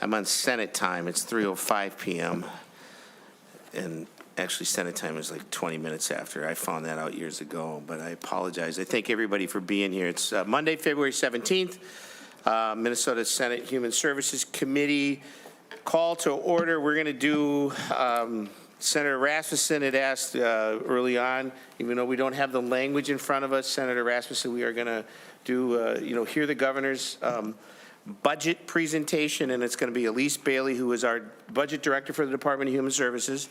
I'm on Senate time. It's 3:05 p.m. And actually, Senate time is like 20 minutes after. I found that out years ago, but I apologize. I thank everybody for being here. It's Monday, February 17th, Minnesota Senate Human Services Committee call to order. We're going to do, Senator Rasmussen had asked early on, even though we don't have the language in front of us, Senator Rasmussen, we are going to do, hear the governor's budget presentation, and it's going to be Elise Bailey, who is our budget director for the Department of Human Services,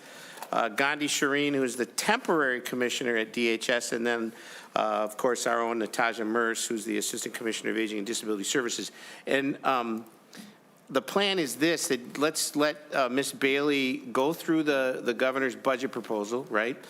Gandhi Shireen, who is the temporary commissioner at DHS, and then, of course, our own Natasha Merce, who's the assistant commissioner of aging and disability services. And the plan is this: that let's let Ms. Bailey go through the governor's budget proposal. Right?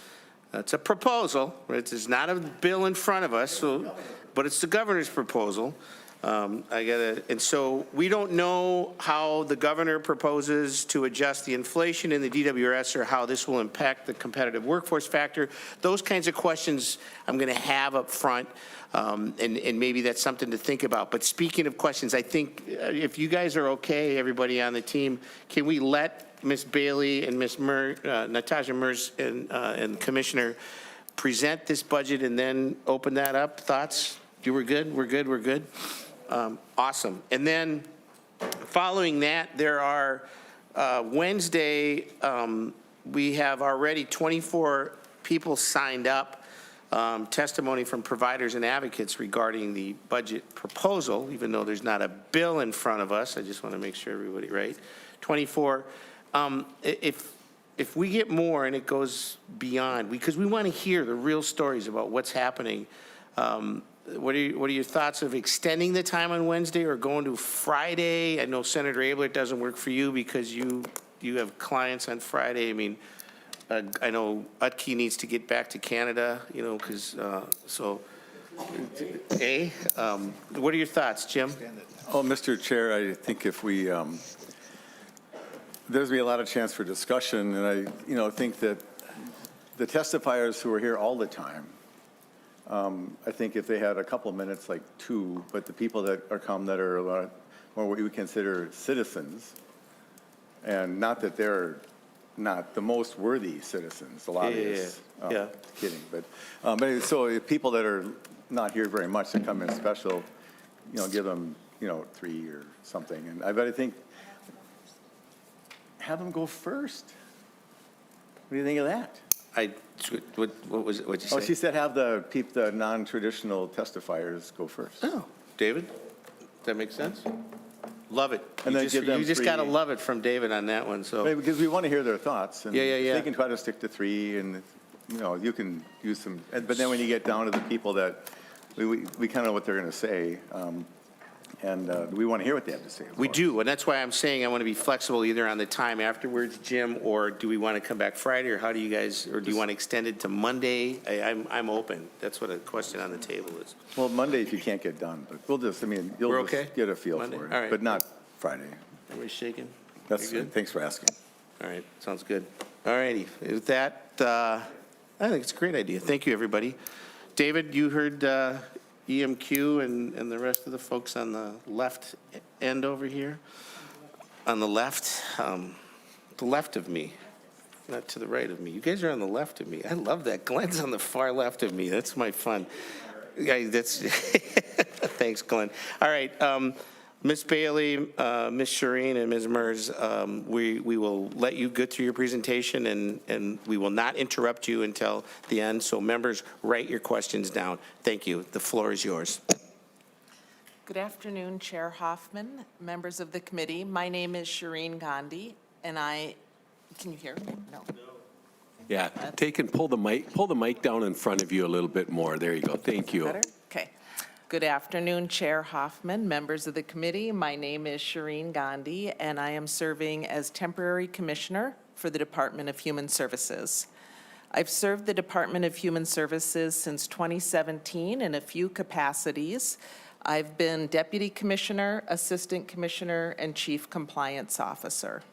It's a proposal. Right? It's not a bill in front of us, so, but it's the governor's proposal. And so we don't know how the governor proposes to adjust the inflation in the DWRS or how this will impact the competitive workforce factor. Those kinds of questions I'm going to have up front, and maybe that's something to think about. But speaking of questions, I think if you guys are okay, everybody on the team, can we let Ms. Bailey and Ms. Natasha Merce and the commissioner present this budget and then open that up? Thoughts? We're good? We're good? We're good? Awesome. And then following that, there are Wednesday, we have already 24 people signed up, testimony from providers and advocates regarding the budget proposal, even though there's not a bill in front of us. I just want to make sure everybody, right? 24. If we get more and it goes beyond, because we want to hear the real stories about what's happening, what are your thoughts of extending the time on Wednesday or going to Friday? I know Senator Abler, it doesn't work for you because you have clients on Friday. I mean, I know Utke needs to get back to Canada, because so. What are your thoughts, Jim? Oh, Mr. Chair, I think if we there's be a lot of chance for discussion, and I think that the testifiers who are here all the time. I think if they had a couple of minutes, like 2, but the people that are come that are a lot more what we would consider citizens, and not that they're not the most worthy citizens, the lobbyists. Kidding, but so people that are not here very much that come in special, give them 3 or something, and I think have them go first. What do you think of that? What was it? What'd you say? Oh, she said have the non-traditional testifiers go first. Oh, David, does that make sense? Love it. And then you just got to love it from David on that one. So because we want to hear their thoughts. And yeah. They can try to stick to 3, and you can use some. But then when you get down to the people that we kind of know what they're going to say. And we want to hear what they have to say. We do, and that's why I'm saying I want to be flexible either on the time afterwards, Jim, or do we want to come back Friday, or how do you guys, or do you want to extend it to Monday? I'm open. That's what a question on the table is. Well, Monday if you can't get done, but we'll just, you'll We're just okay? get a feel Monday? for it, All right. but not Friday. Everybody shaking? That's good. Thanks for asking. All right, sounds good. All righty, with that, I think it's a great idea. Thank you, everybody. David, you heard EMQ and the rest of the folks on the left end over here. On the left of me, not to the right of me. You guys are on the left of me. I love that. Glenn's on the far left of me. That's my fun. Yeah, that's thanks, Glenn. All right, Ms. Bailey, Ms. Shireen, and Ms. Merz, we will let you get through your presentation, and we will not interrupt you until the end. So members, write your questions down. Thank you. The floor is yours. Good afternoon, Chair Hoffman, members of the committee. My name is Shireen Gandhi, and can you hear me? No. Yeah, pull the mic down in front of you a little bit more. There you go. Thank you. Better? Okay. Good afternoon, Chair Hoffman, members of the committee. My name is Shireen Gandhi, and I am serving as temporary commissioner for the Department of Human Services. I've served the Department of Human Services since 2017 in a few capacities. I've been deputy commissioner, assistant commissioner, and chief compliance officer.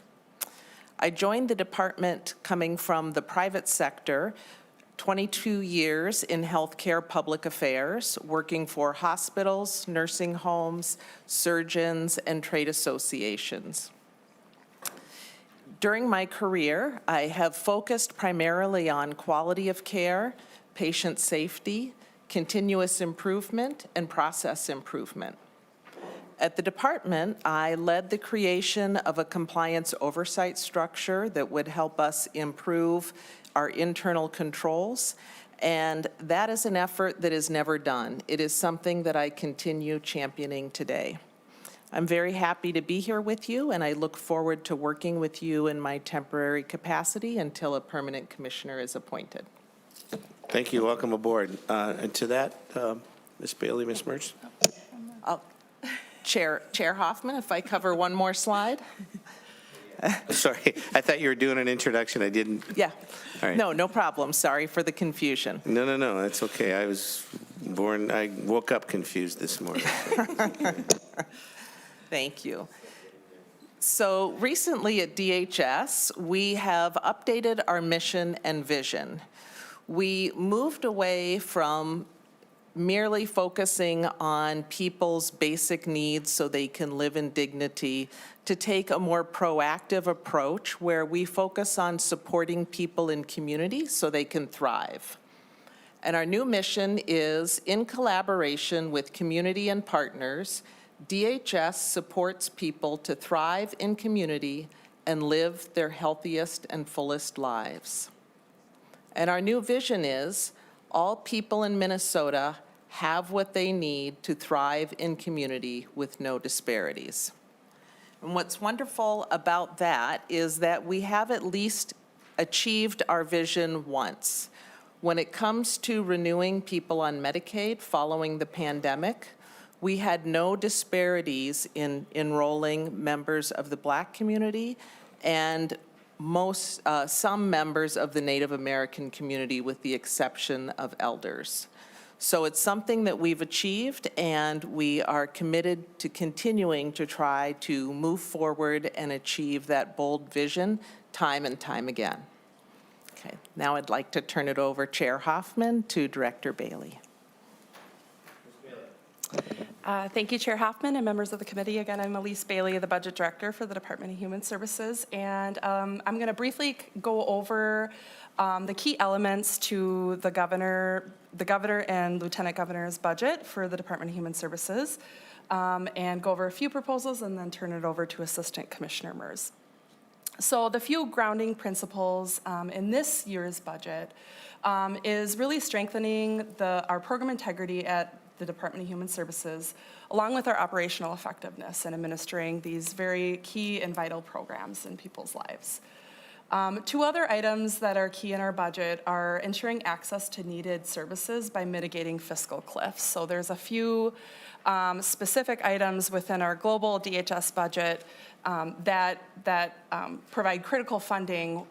I joined the department coming from the private sector, 22 years in healthcare public affairs, working for hospitals, nursing homes, surgeons, and trade associations. During my career, I have focused primarily on quality of care, patient safety, continuous improvement, and process improvement. At the department, I led the creation of a compliance oversight structure that would help us improve our internal controls, and that is an effort that is never done. It is something that I continue championing today. I'm very happy to be here with you, and I look forward to working with you in my temporary capacity until a permanent commissioner is appointed. Thank you. Welcome aboard. And to that, Ms. Bailey, Ms. Mertz? Chair Hoffman, if I cover one more slide? Sorry, I thought you were doing an introduction. I didn't. Yeah. All right. No problem. Sorry for the confusion. No, that's okay. I woke up confused this morning. Thank you. So recently at DHS, we have updated our mission and vision. We moved away from merely focusing on people's basic needs so they can live in dignity to take a more proactive approach where we focus on supporting people in community so they can thrive. And our new mission is, in collaboration with community and partners, DHS supports people to thrive in community and live their healthiest and fullest lives. And our new vision is, all people in Minnesota have what they need to thrive in community with no disparities. And what's wonderful about that is that we have at least achieved our vision once. When it comes to renewing people on Medicaid following the pandemic, we had no disparities in enrolling members of the Black community and some members of the Native American community, with the exception of elders. So it's something that we've achieved, and we are committed to continuing to try to move forward and achieve that bold vision time and time again. Okay, now I'd like to turn it over, Chair Hoffman, to Director Bailey. Thank you, Chair Hoffman and members of the committee. Again, I'm Elise Bailey, the Budget Director for the Department of Human Services, and I'm going to briefly go over the key elements to the governor and lieutenant governor's budget for the Department of Human Services, and go over a few proposals and then turn it over to Assistant Commissioner Mers. So the few grounding principles in this year's budget is really strengthening our program integrity at the Department of Human Services, along with our operational effectiveness in administering these very key and vital programs in people's lives. Two other items that are key in our budget are ensuring access to needed services by mitigating fiscal cliffs. So there's a few specific items within our global DHS budget that provide critical funding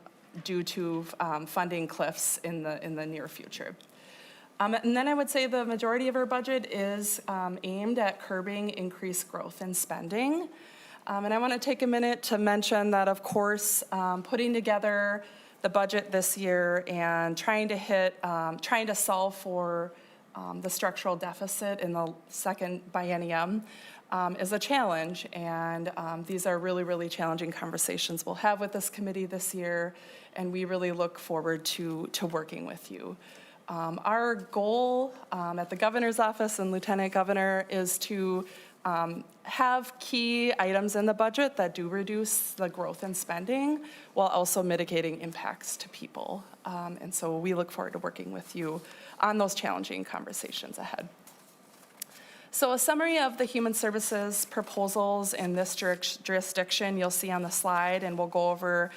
due to funding cliffs in the near future. And then I would say the majority of our budget is aimed at curbing increased growth in spending. And I want to take a minute to mention that, of course, putting together the budget this year and trying to solve for the structural deficit in the second biennium is a challenge. And these are really, really challenging conversations we'll have with this committee this year, and we really look forward to working with you. Our goal at the governor's office and lieutenant governor is to have key items in the budget that do reduce the growth in spending while also mitigating impacts to people. And so we look forward to working with you on those challenging conversations ahead. So a summary of the human services proposals in this jurisdiction you'll see on the slide, and we'll go over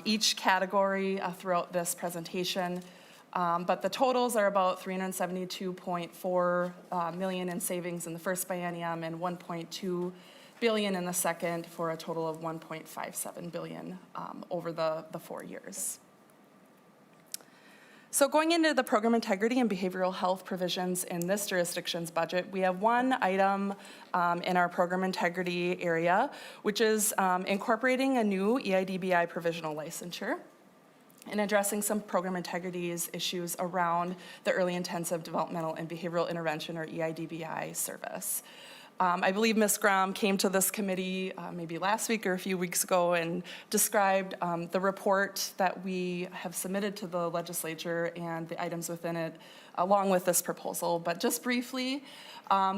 each category throughout this presentation. But the totals are about $372.4 million in savings in the first biennium and $1.2 billion in the second, for a total of $1.57 billion over the 4 years. So going into the program integrity and behavioral health provisions in this jurisdiction's budget, we have one item in our program integrity area, which is incorporating a new EIDBI provisional licensure and addressing some program integrity issues around the early intensive developmental and behavioral intervention, or EIDBI, service. I believe Ms. Graham came to this committee maybe last week or a few weeks ago and described the report that we have submitted to the legislature and the items within it, along with this proposal. But just briefly,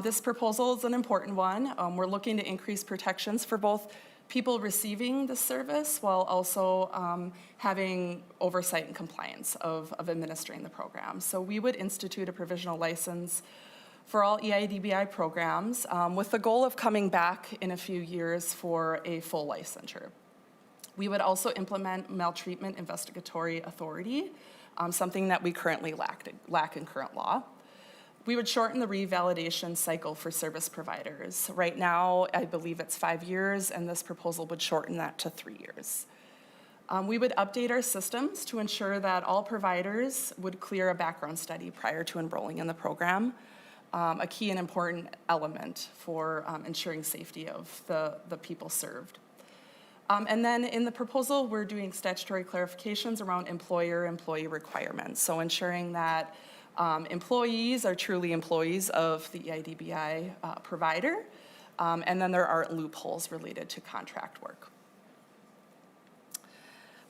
this proposal is an important one. We're looking to increase protections for both people receiving the service while also having oversight and compliance of administering the program. So we would institute a provisional license for all EIDBI programs with the goal of coming back in a few years for a full licensure. We would also implement maltreatment investigatory authority, something that we currently lack in current law. We would shorten the revalidation cycle for service providers. Right now, I believe it's 5 years, and this proposal would shorten that to 3 years. We would update our systems to ensure that all providers would clear a background study prior to enrolling in the program, a key and important element for ensuring safety of the people served. And then in the proposal, we're doing statutory clarifications around employer-employee requirements, so ensuring that employees are truly employees of the EIDBI provider, and then there aren't loopholes related to contract work.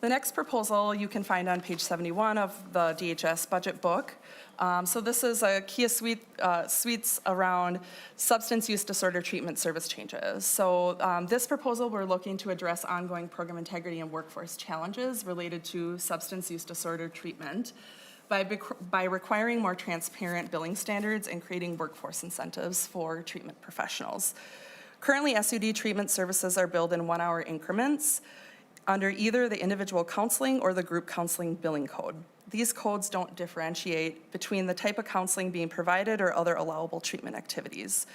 The next proposal you can find on page 71 of the DHS budget book. So this is a key suites around substance use disorder treatment service changes. So this proposal, we're looking to address ongoing program integrity and workforce challenges related to substance use disorder treatment by requiring more transparent billing standards and creating workforce incentives for treatment professionals. Currently, SUD treatment services are billed in 1-hour increments under either the individual counseling or the group counseling billing code. These codes don't differentiate between the type of counseling being provided or other allowable treatment activities.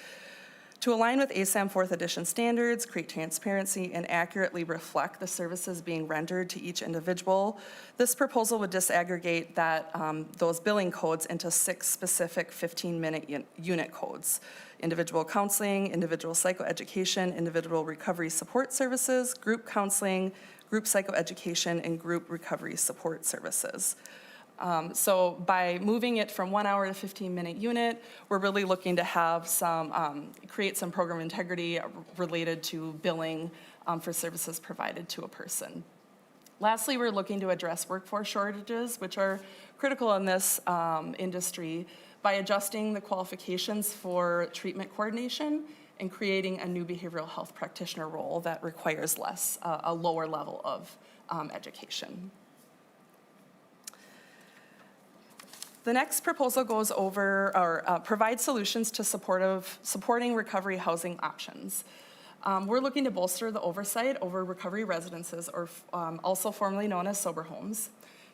To align with ASAM 4th edition standards, create transparency, and accurately reflect the services being rendered to each individual, this proposal would disaggregate those billing codes into 6 specific 15-minute unit codes: individual counseling, individual psychoeducation, individual recovery support services, group counseling, group psychoeducation, and group recovery support services. So by moving it from 1 hour to 15-minute unit, we're really looking to have create some program integrity related to billing for services provided to a person. Lastly, we're looking to address workforce shortages, which are critical in this industry, by adjusting the qualifications for treatment coordination and creating a new behavioral health practitioner role that requires a lower level of education. The next proposal goes over or provides solutions to supporting recovery housing options. We're looking to bolster the oversight over recovery residences, or also formerly known as sober homes,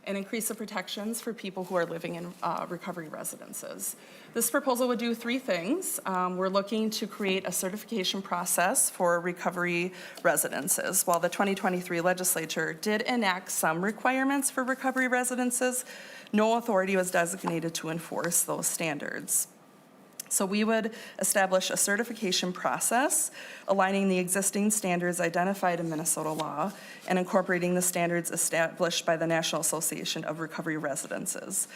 and increase the protections for people who are living in recovery residences. This proposal would do 3 things. We're looking to create a certification process for recovery residences. While the 2023 legislature did enact some requirements for recovery residences, no authority was designated to enforce those standards. So we would establish a certification process, aligning the existing standards identified in Minnesota law and incorporating the standards established by the National Association of Recovery Residences.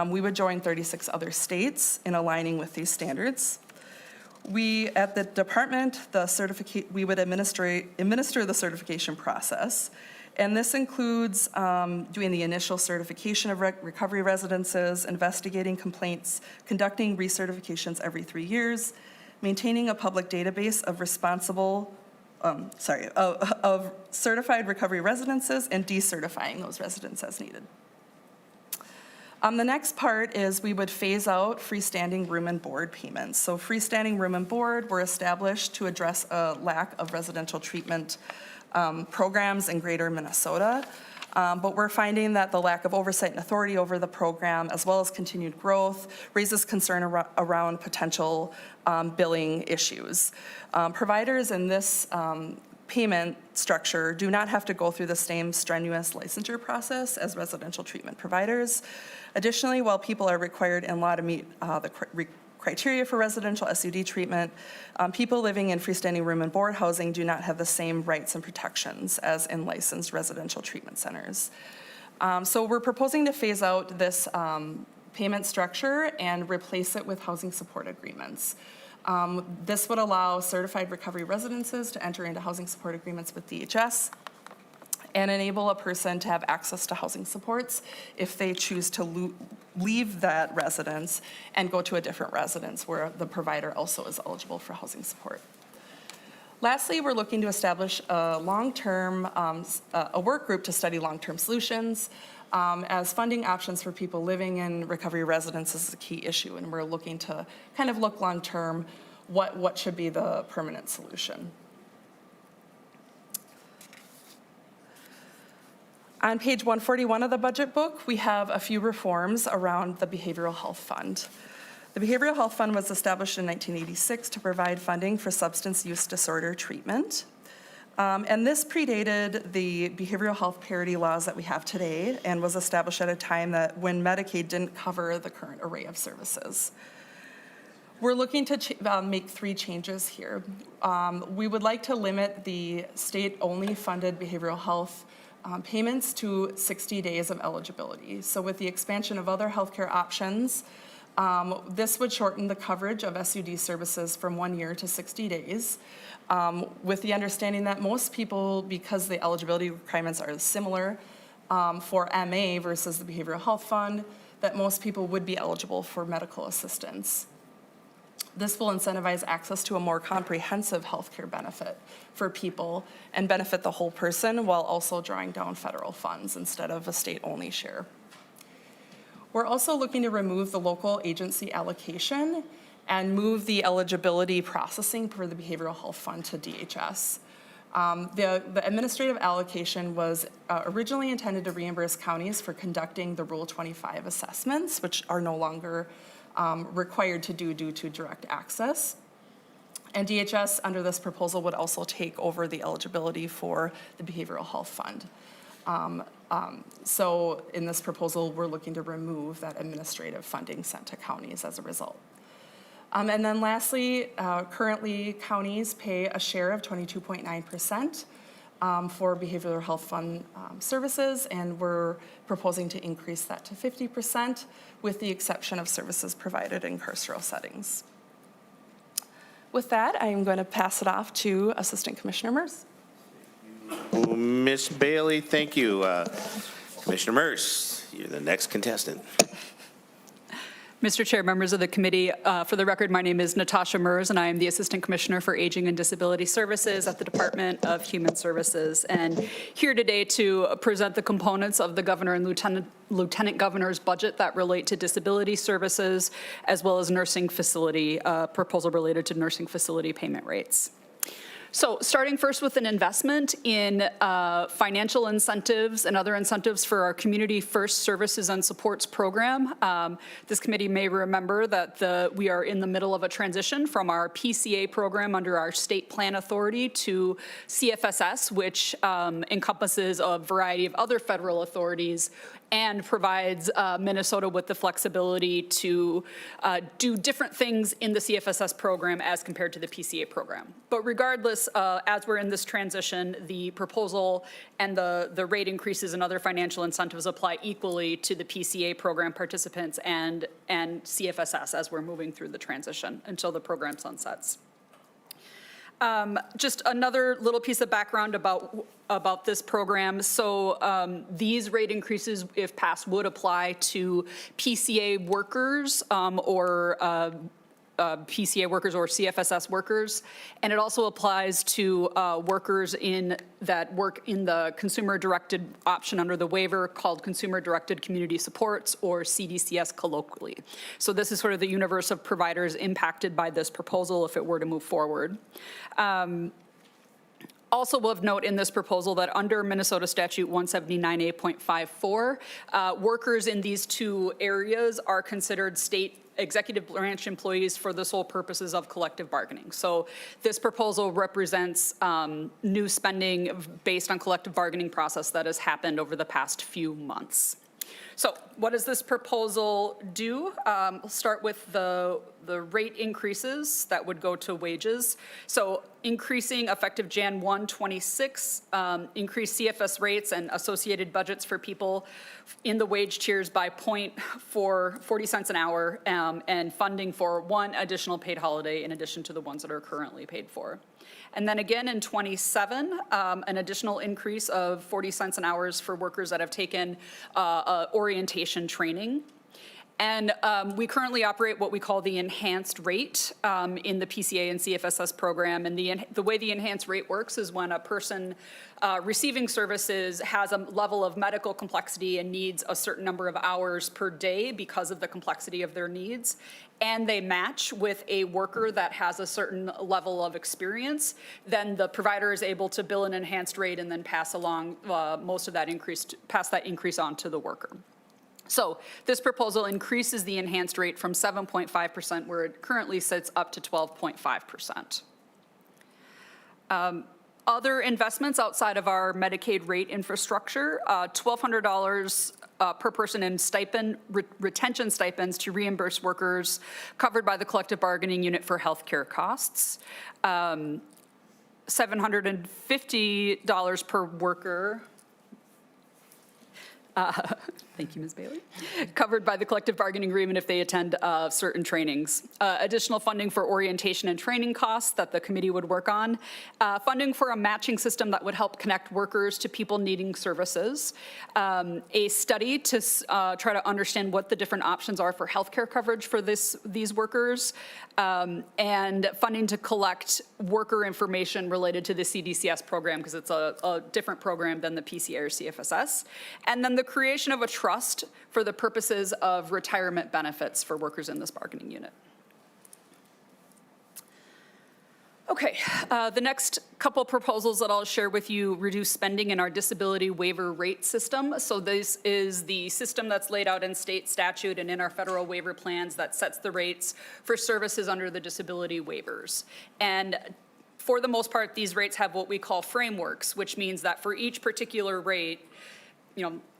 We would join 36 other states in aligning with these standards. We, at the department, we would administer the certification process. And this includes doing the initial certification of recovery residences, investigating complaints, conducting recertifications every 3 years, maintaining a public database of of certified recovery residences, and decertifying those residents as needed. The next part is we would phase out freestanding room and board payments. So freestanding room and board were established to address a lack of residential treatment programs in greater Minnesota, but we're finding that the lack of oversight and authority over the program, as well as continued growth, raises concern around potential billing issues. Providers in this payment structure do not have to go through the same strenuous licensure process as residential treatment providers. Additionally, while people are required in law to meet the criteria for residential SUD treatment, people living in freestanding room and board housing do not have the same rights and protections as in licensed residential treatment centers. So we're proposing to phase out this payment structure and replace it with housing support agreements. This would allow certified recovery residences to enter into housing support agreements with DHS and enable a person to have access to housing supports if they choose to leave that residence and go to a different residence where the provider also is eligible for housing support. Lastly, we're looking to establish a long-term, a work group to study long-term solutions, as funding options for people living in recovery residences is a key issue, and we're looking to kind of look long-term, what should be the permanent solution. On page 141 of the budget book, we have a few reforms around the Behavioral Health Fund. The Behavioral Health Fund was established in 1986 to provide funding for substance use disorder treatment. And this predated the behavioral health parity laws that we have today and was established at a time that when Medicaid didn't cover the current array of services. We're looking to make 3 changes here. We would like to limit the state-only funded behavioral health payments to 60 days of eligibility. So with the expansion of other healthcare options, this would shorten the coverage of SUD services from 1 year to 60 days, with the understanding that most people, because the eligibility requirements are similar for MA versus the Behavioral Health Fund, that most people would be eligible for medical assistance. This will incentivize access to a more comprehensive healthcare benefit for people and benefit the whole person while also drawing down federal funds instead of a state-only share. We're also looking to remove the local agency allocation and move the eligibility processing for the Behavioral Health Fund to DHS. The administrative allocation was originally intended to reimburse counties for conducting the Rule 25 assessments, which are no longer required to do due to direct access. And DHS, under this proposal, would also take over the eligibility for the Behavioral Health Fund. So in this proposal, we're looking to remove that administrative funding sent to counties as a result. And then lastly, currently counties pay a share of 22.9% for Behavioral Health Fund services, and we're proposing to increase that to 50% with the exception of services provided in carceral settings. With that, I am going to pass it off to Assistant Commissioner Merce. Ms. Bailey, thank you. Commissioner Merce, you're the next contestant. Mr. Chair, members of the committee, for the record, my name is Natasha Merz, and I am the Assistant Commissioner for Aging and Disability Services at the Department of Human Services, and here today to present the components of the Governor and Lieutenant Governor's budget that relate to disability services, as well as nursing facility, proposal related to nursing facility payment rates. So starting first with an investment in financial incentives and other incentives for our Community First Services and Supports program. This committee may remember that we are in the middle of a transition from our PCA program under our state plan authority to CFSS, which encompasses a variety of other federal authorities and provides Minnesota with the flexibility to do different things in the CFSS program as compared to the PCA program. But regardless, as we're in this transition, the proposal and the rate increases and other financial incentives apply equally to the PCA program participants and CFSS as we're moving through the transition until the program sunsets. Just another little piece of background about this program. So these rate increases, if passed, would apply to PCA workers or PCA workers or CFSS workers, and it also applies to workers that work in the consumer-directed option under the waiver called Consumer-Directed Community Supports, or CDCS colloquially. So this is sort of the universe of providers impacted by this proposal if it were to move forward. Also of note in this proposal that under Minnesota Statute 179A.54, workers in these two areas are considered state executive branch employees for the sole purposes of collective bargaining. So this proposal represents new spending based on collective bargaining process that has happened over the past few months. So what does this proposal do? We'll start with the rate increases that would go to wages. So increasing effective Jan 1, 26, increase CFS rates and associated budgets for people in the wage tiers by 40 cents an hour, and funding for one additional paid holiday in addition to the ones that are currently paid for. And then again in 27, an additional increase of 40 cents an hour for workers that have taken orientation training. And we currently operate what we call the enhanced rate in the PCA and CFSS program. And the way the enhanced rate works is when a person receiving services has a level of medical complexity and needs a certain number of hours per day because of the complexity of their needs, and they match with a worker that has a certain level of experience, then the provider is able to bill an enhanced rate and then pass along most of that pass that increase on to the worker. So this proposal increases the enhanced rate from 7.5%, where it currently sits, up to 12.5%. Other investments outside of our Medicaid rate infrastructure, $1,200 per person in stipend, retention stipends to reimburse workers covered by the collective bargaining unit for healthcare costs, $750 per worker. Thank you, Ms. Bailey. Covered by the collective bargaining agreement if they attend certain trainings. Additional funding for orientation and training costs that the committee would work on. Funding for a matching system that would help connect workers to people needing services. A study to try to understand what the different options are for healthcare coverage for these workers. And funding to collect worker information related to the CDCS program, because it's a different program than the PCA or CFSS. And then the creation of a trust for the purposes of retirement benefits for workers in this bargaining unit. Okay, the next couple proposals that I'll share with you reduce spending in our disability waiver rate system. So this is the system that's laid out in state statute and in our federal waiver plans that sets the rates for services under the disability waivers. And for the most part, these rates have what we call frameworks, which means that for each particular rate,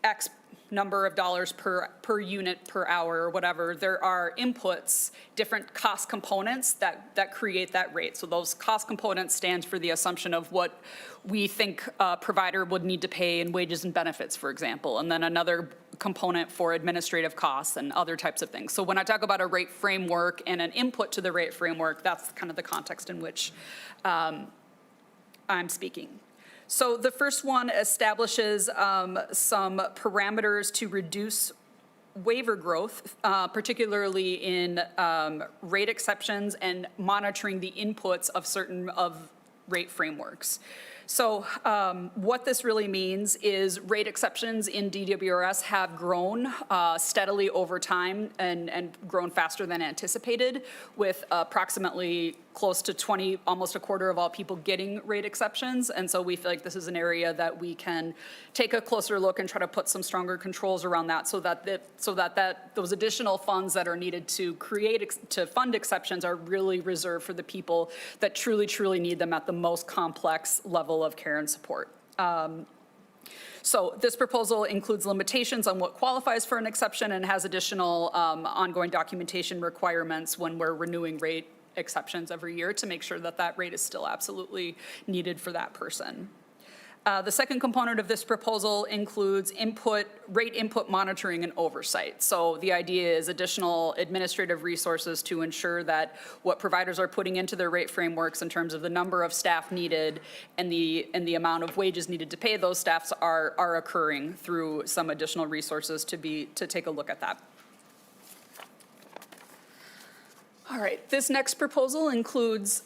X number of dollars per unit per hour or whatever, there are inputs, different cost components that create that rate. So those cost components stand for the assumption of what we think a provider would need to pay in wages and benefits, for example, and then another component for administrative costs and other types of things. So when I talk about a rate framework and an input to the rate framework, that's kind of the context in which I'm speaking. So the first one establishes some parameters to reduce waiver growth, particularly in rate exceptions and monitoring the inputs of certain rate frameworks. So what this really means is rate exceptions in DWRS have grown steadily over time and grown faster than anticipated, with approximately close to 20, almost a quarter of all people getting rate exceptions. And so we feel like this is an area that we can take a closer look and try to put some stronger controls around that, so that those additional funds that are needed to fund exceptions are really reserved for the people that truly need them at the most complex level of care and support. So this proposal includes limitations on what qualifies for an exception and has additional ongoing documentation requirements when we're renewing rate exceptions every year to make sure that that rate is still absolutely needed for that person. The second component of this proposal includes rate input monitoring and oversight. So the idea is additional administrative resources to ensure that what providers are putting into their rate frameworks in terms of the number of staff needed and the amount of wages needed to pay those staffs are occurring through some additional resources to take a look at that. All right, this next proposal includes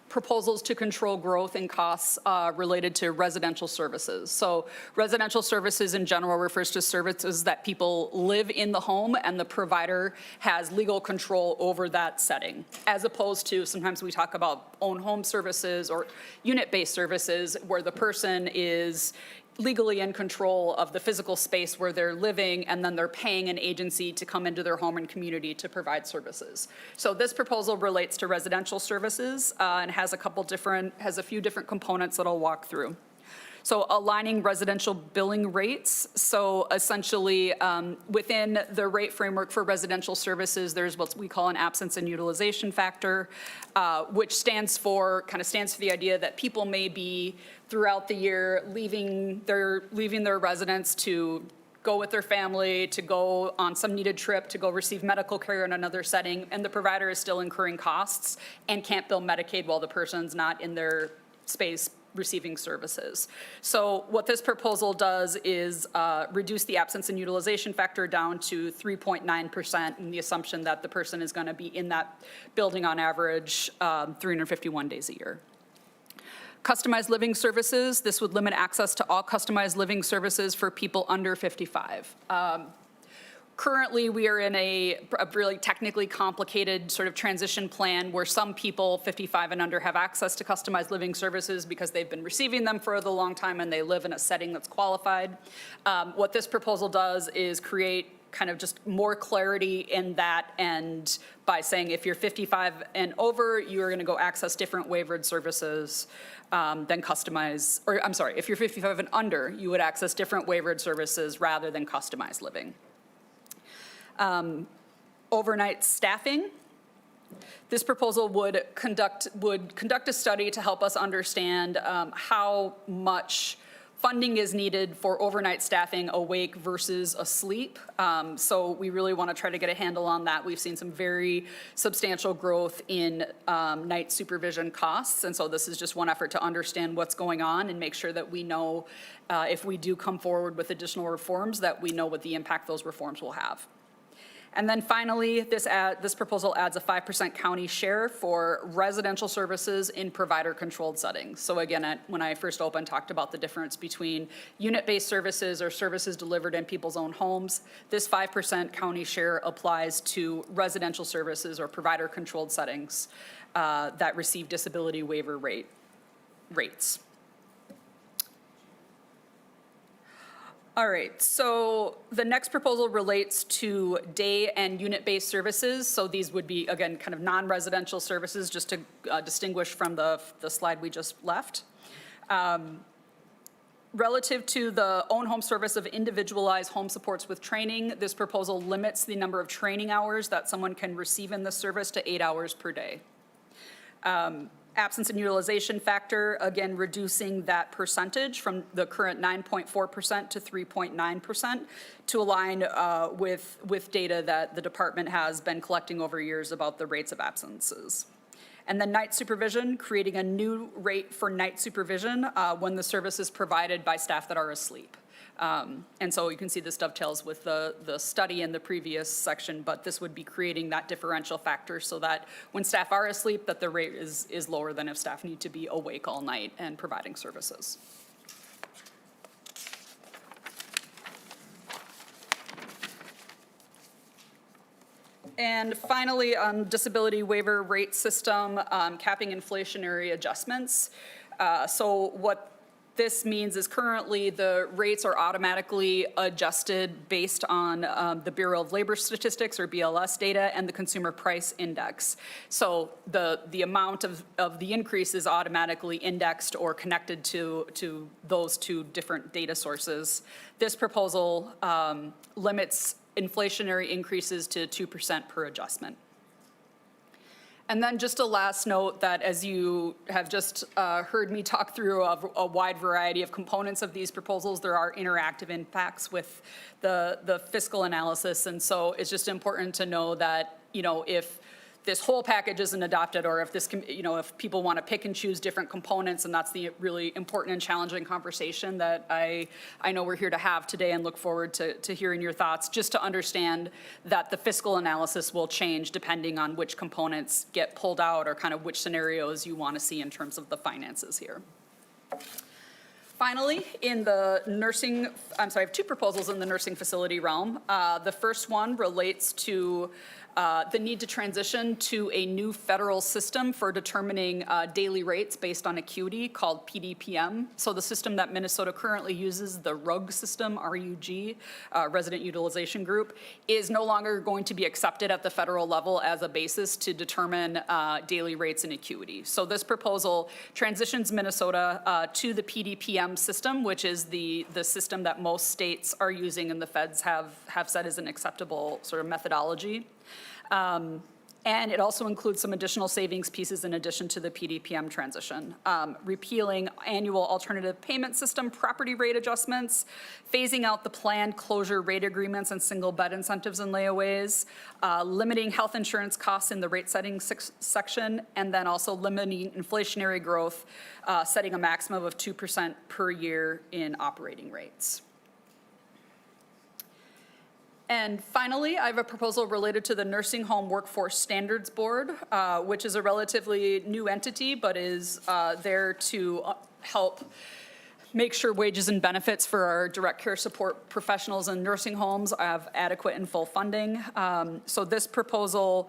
proposals to control growth and costs related to residential services. So residential services in general refers to services that people live in the home and the provider has legal control over that setting, as opposed to sometimes we talk about own home services or unit-based services where the person is legally in control of the physical space where they're living, and then they're paying an agency to come into their home and community to provide services. So this proposal relates to residential services and has a few different components that I'll walk through. So aligning residential billing rates. So essentially, within the rate framework for residential services, there's what we call an absence and utilization factor, which stands for the idea that people may be throughout the year leaving their residence to go with their family, to go on some needed trip, to go receive medical care in another setting, and the provider is still incurring costs and can't bill Medicaid while the person's not in their space receiving services. So what this proposal does is reduce the absence and utilization factor down to 3.9%, and the assumption that the person is going to be in that building on average 351 days a year. Customized living services, this would limit access to all customized living services for people under 55. Currently, we are in a really technically complicated sort of transition plan where some people 55 and under have access to customized living services because they've been receiving them for a long time and they live in a setting that's qualified. What this proposal does is create kind of just more clarity in that, and by saying if you're 55 and over, you're going to go access different waivered services than customized, or I'm sorry, if you're 55 and under, you would access different waivered services rather than customized living. Overnight staffing. This proposal would conduct a study to help us understand how much funding is needed for overnight staffing awake versus asleep. So we really want to try to get a handle on that. We've seen some very substantial growth in night supervision costs. And so this is just one effort to understand what's going on and make sure that we know if we do come forward with additional reforms, that we know what the impact those reforms will have. And then finally, this proposal adds a 5% county share for residential services in provider-controlled settings. So again, when I first opened, talked about the difference between unit-based services or services delivered in people's own homes. This 5% county share applies to residential services or provider-controlled settings that receive disability waiver rates. All right, so the next proposal relates to day and unit-based services. So these would be, again, kind of non-residential services, just to distinguish from the slide we just left. Relative to the own home service of individualized home supports with training, this proposal limits the number of training hours that someone can receive in this service to 8 hours per day. Absence and utilization factor, again, reducing that percentage from the current 9.4% to 3.9% to align with data that the department has been collecting over years about the rates of absences. And then night supervision, creating a new rate for night supervision when the service is provided by staff that are asleep. And so you can see this dovetails with the study in the previous section, but this would be creating that differential factor so that when staff are asleep, that the rate is lower than if staff need to be awake all night and providing services. And finally, disability waiver rate system, capping inflationary adjustments. So what this means is currently the rates are automatically adjusted based on the Bureau of Labor Statistics or BLS data and the Consumer Price Index. So the amount of the increase is automatically indexed or connected to those two different data sources. This proposal limits inflationary increases to 2% per adjustment. And then just a last note that as you have just heard me talk through a wide variety of components of these proposals, there are interactive impacts with the fiscal analysis. And so it's just important to know that, if this whole package isn't adopted, or if this, if people want to pick and choose different components, and that's the really important and challenging conversation that I know we're here to have today, and look forward to hearing your thoughts, just to understand that the fiscal analysis will change depending on which components get pulled out or kind of which scenarios you want to see in terms of the finances here. Finally, in the nursing, I have two proposals in the nursing facility realm. The first one relates to the need to transition to a new federal system for determining daily rates based on acuity called PDPM. So the system that Minnesota currently uses, the RUG system, RUG, Resident Utilization Group, is no longer going to be accepted at the federal level as a basis to determine daily rates and acuity. So this proposal transitions Minnesota to the PDPM system, which is the system that most states are using and the feds have said is an acceptable sort of methodology. And it also includes some additional savings pieces in addition to the PDPM transition. Repealing annual alternative payment system property rate adjustments, phasing out the planned closure rate agreements and single bed incentives and layaways, limiting health insurance costs in the rate setting section, and then also limiting inflationary growth, setting a maximum of 2% per year in operating rates. And finally, I have a proposal related to the Nursing Home Workforce Standards Board, which is a relatively new entity, but is there to help make sure wages and benefits for our direct care support professionals in nursing homes have adequate and full funding. So this proposal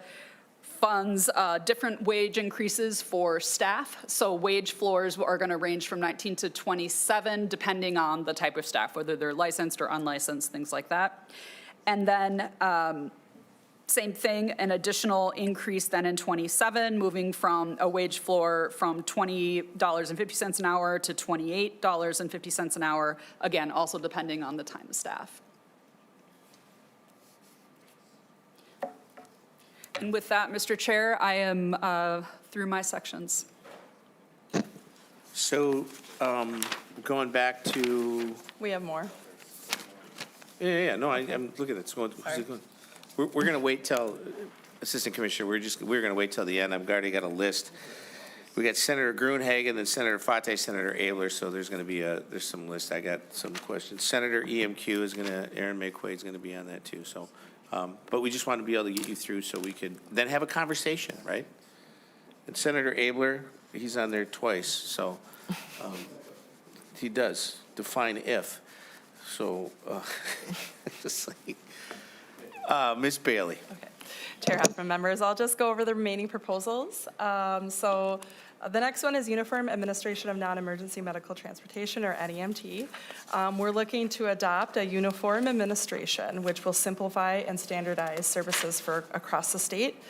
funds different wage increases for staff. So wage floors are going to range from 19 to 27, depending on the type of staff, whether they're licensed or unlicensed, things like that. And then same thing, an additional increase then in 27, moving from a wage floor from $20.50 an hour to $28.50 an hour, again, also depending on the time of staff. And with that, Mr. Chair, I am through my sections. So going back to, We have more. yeah, no, I'm looking at it. We're going to wait till, Assistant Commissioner, we're going to wait till the end. I've already got a list. We got Senator Gruenhagen, then Senator Fate, Senator Abler, so there's going to be there's some list. I got some questions. Senator EMQ is going to, Aaron McQuaid is going to be on that too, so. But we just want to be able to get you through so we could then have a conversation, right? And Senator Abler, he's on there twice, so he does define if. So, just like, Ms. Bailey. Okay. Chair Hoffman, members, I'll just go over the remaining proposals. The next one is Uniform Administration of Non-Emergency Medical Transportation, or NEMT. We're looking to adopt a uniform administration, which will simplify and standardize services for across the state.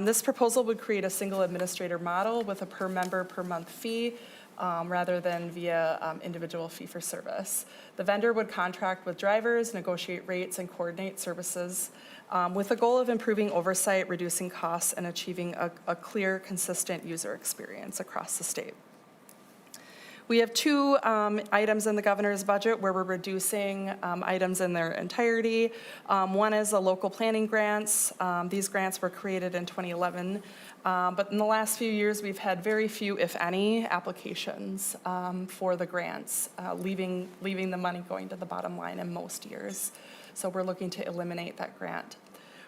This proposal would create a single administrator model with a per member per month fee, rather than via individual fee-for-service. The vendor would contract with drivers, negotiate rates, and coordinate services with the goal of improving oversight, reducing costs, and achieving a clear, consistent user experience across the state. We have two items in the governor's budget where we're reducing items in their entirety. One is the local planning grants. These grants were created in 2011. But in the last few years, we've had very few, if any, applications for the grants, leaving the money going to the bottom line in most years. So we're looking to eliminate that grant.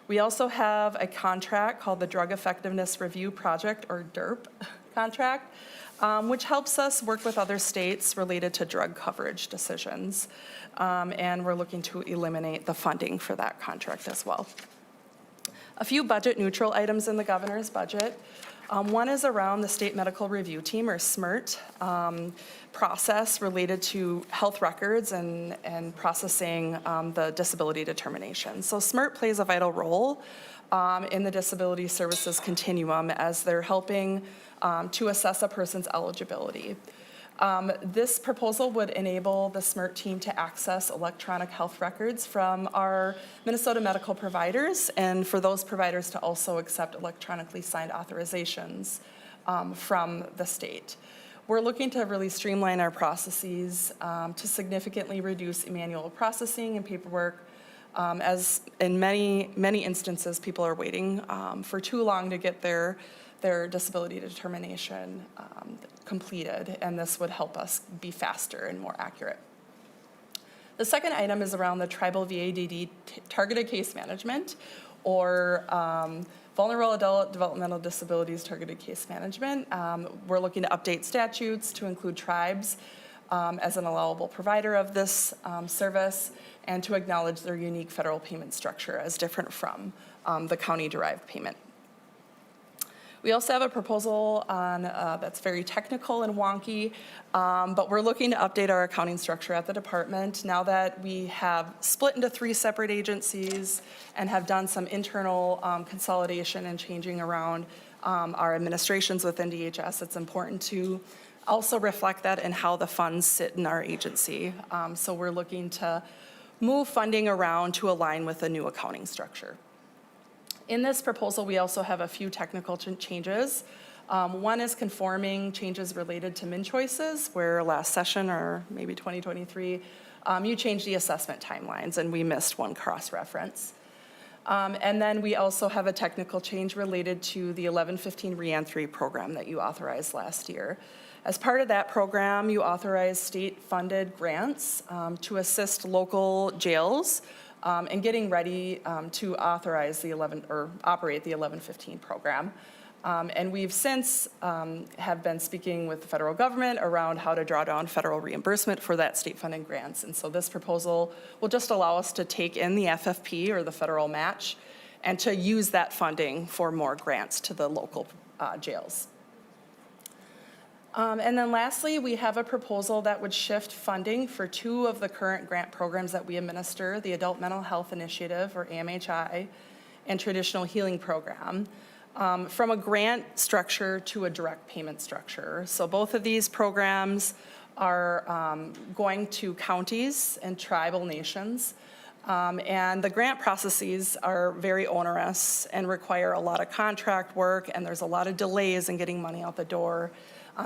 We also have a contract called the Drug Effectiveness Review Project, or DERP contract, which helps us work with other states related to drug coverage decisions. And we're looking to eliminate the funding for that contract as well. A few budget neutral items in the governor's budget. One is around the State Medical Review Team, or SMRT, process related to health records and processing the disability determination. So SMRT plays a vital role in the disability services continuum as they're helping to assess a person's eligibility. This proposal would enable the SMRT team to access electronic health records from our Minnesota medical providers, and for those providers to also accept electronically signed authorizations from the state. We're looking to really streamline our processes to significantly reduce manual processing and paperwork, as in many instances, people are waiting for too long to get their disability determination completed, and this would help us be faster and more accurate. The second item is around the Tribal VADD Targeted Case Management, or Vulnerable Adult Developmental Disabilities Targeted Case Management. We're looking to update statutes to include tribes as an allowable provider of this service, and to acknowledge their unique federal payment structure as different from the county-derived payment. We also have a proposal on, that's very technical and wonky, but we're looking to update our accounting structure at the department now that we have split into 3 separate agencies and have done some internal consolidation and changing around our administrations within DHS. It's important to also reflect that in how the funds sit in our agency. So we're looking to move funding around to align with the new accounting structure. In this proposal, we also have a few technical changes. One is conforming changes related to min choices, where last session, or maybe 2023, you changed the assessment timelines, and we missed one cross-reference. And then we also have a technical change related to the 1115 reentry program that you authorized last year. As part of that program, you authorized state-funded grants to assist local jails and getting ready to authorize the operate the 1115 program. And we've since have been speaking with the federal government around how to draw down federal reimbursement for that state funding grants. And so this proposal will just allow us to take in the FFP or the federal match and to use that funding for more grants to the local jails. And then lastly, we have a proposal that would shift funding for 2 of the current grant programs that we administer, the Adult Mental Health Initiative, or AMHI, and Traditional Healing Program, from a grant structure to a direct payment structure. So both of these programs are going to counties and tribal nations. And the grant processes are very onerous and require a lot of contract work, and there's a lot of delays in getting money out the door.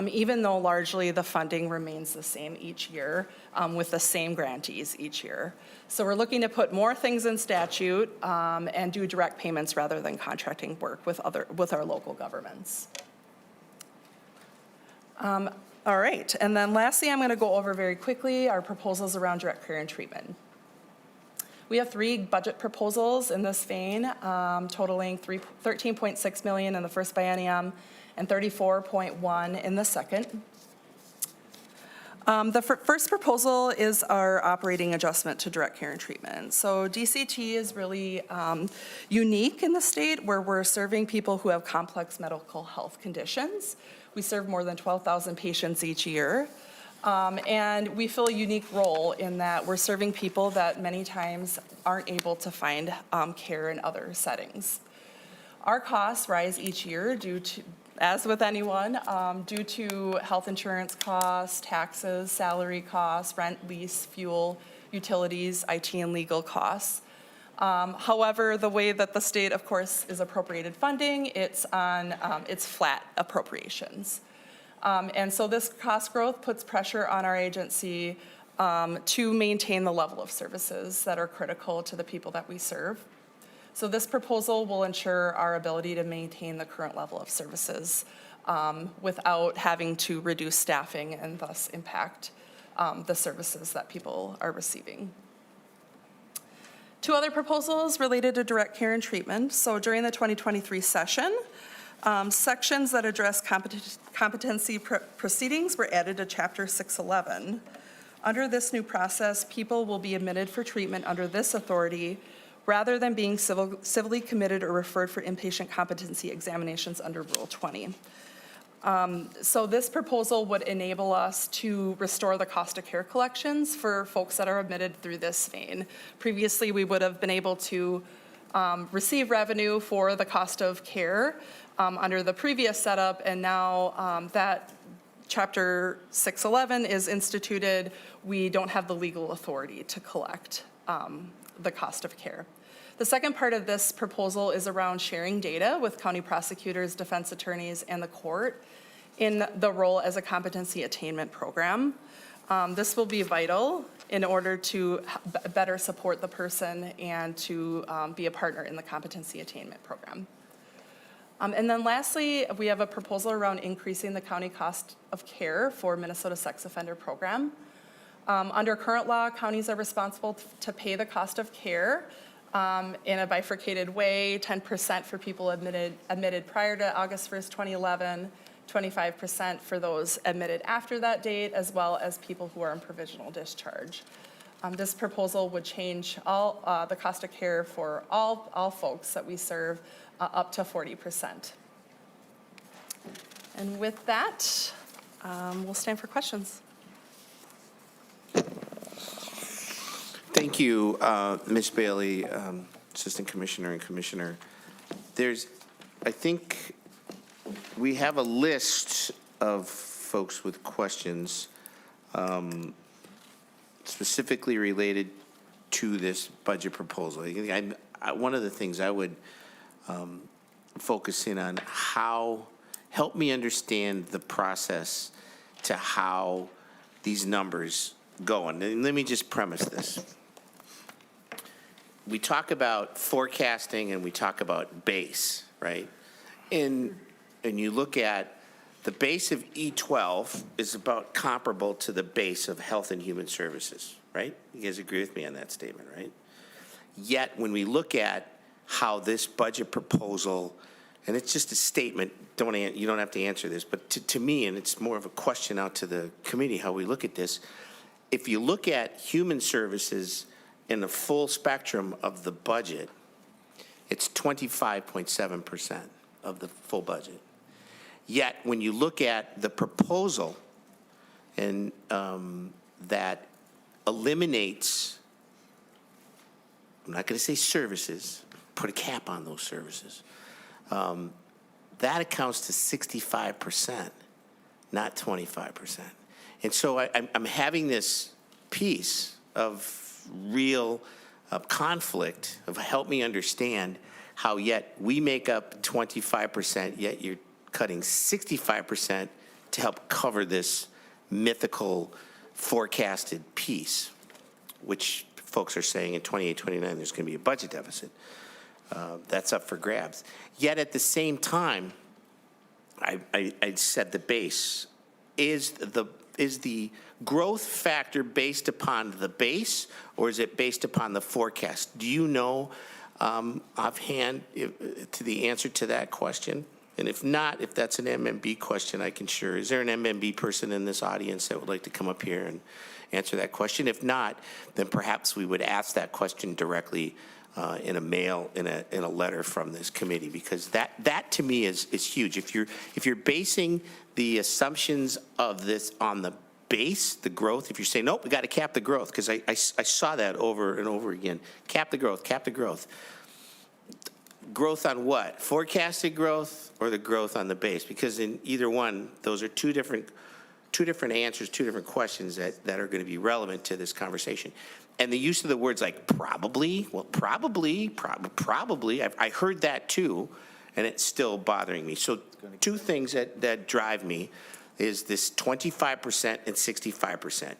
Even though largely the funding remains the same each year with the same grantees each year. So we're looking to put more things in statute and do direct payments rather than contracting work with our local governments. All right, and then lastly, I'm gonna go over very quickly our proposals around direct care and treatment. We have 3 budget proposals in this vein, totaling $13.6 million in the first biennium and $34.1 in the second. The first proposal is our operating adjustment to direct care and treatment. So DCT is really unique in the state where we're serving people who have complex medical health conditions. We serve more than 12,000 patients each year. And we fill a unique role in that we're serving people that many times aren't able to find care in other settings. Our costs rise each year due to, as with anyone, due to health insurance costs, taxes, salary costs, rent, lease, fuel, utilities, IT and legal costs. However, the way that the state, of course, is appropriated funding, it's flat appropriations. And so this cost growth puts pressure on our agency to maintain the level of services that are critical to the people that we serve. So this proposal will ensure our ability to maintain the current level of services without having to reduce staffing and thus impact the services that people are receiving. 2 other proposals related to direct care and treatment. So during the 2023 session, sections that address competency proceedings were added to Chapter 611. Under this new process, people will be admitted for treatment under this authority rather than being civilly committed or referred for inpatient competency examinations under Rule 20. So this proposal would enable us to restore the cost of care collections for folks that are admitted through this vein. Previously, we would have been able to receive revenue for the cost of care under the previous setup, and now that Chapter 611 is instituted, we don't have the legal authority to collect the cost of care. The second part of this proposal is around sharing data with county prosecutors, defense attorneys, and the court in the role as a competency attainment program. This will be vital in order to better support the person and to be a partner in the competency attainment program. And then lastly, we have a proposal around increasing the county cost of care for Minnesota sex offender program. Under current law, counties are responsible to pay the cost of care in a bifurcated way, 10% for people admitted prior to August 1st, 2011, 25% for those admitted after that date, as well as people who are on provisional discharge. This proposal would change all, the cost of care for all folks that we serve up to 40%. And with that, we'll stand for questions. Thank you, Ms. Bailey, Assistant Commissioner and Commissioner. I think we have a list of folks with questions specifically related to this budget proposal. One of the things I would focus in on, help me understand the process to how these numbers go. And let me just premise this. We talk about forecasting and we talk about base, right? And you look at the base of E12 is about comparable to the base of Health and Human Services, right? You guys agree with me on that statement, right? Yet when we look at how this budget proposal, and it's just a statement, you don't have to answer this, but to me, and it's more of a question out to the committee, how we look at this, if you look at human services in the full spectrum of the budget, it's 25.7% of the full budget. Yet, when you look at the proposal and that eliminates, I'm not going to say services, put a cap on those services, that accounts to 65%, not 25%. And so I'm having this piece of real conflict of help me understand how yet we make up 25%, yet you're cutting 65% to help cover this mythical forecasted piece, which folks are saying in 28, 29, there's going to be a budget deficit. That's up for grabs. Yet at the same time, I said the base is the growth factor based upon the base, or is it based upon the forecast? Do you know offhand to the answer to that question? And if not, if that's an MMB question, I can share. Is there an MMB person in this audience that would like to come up here and answer that question? If not, then perhaps we would ask that question directly in a mail, in a letter from this committee, because that to me is huge. If you're basing the assumptions of this on the base, the growth, if you're saying, nope, we got to cap the growth, because I saw that over and over again. Cap the growth, cap the growth. Growth on what? Forecasted growth or the growth on the base? Because in either one, those are two different answers, two different questions that are going to be relevant to this conversation. And the use of the words like probably, well, probably, I heard that too, and it's still bothering me. So two things that drive me is this 25% and 65%.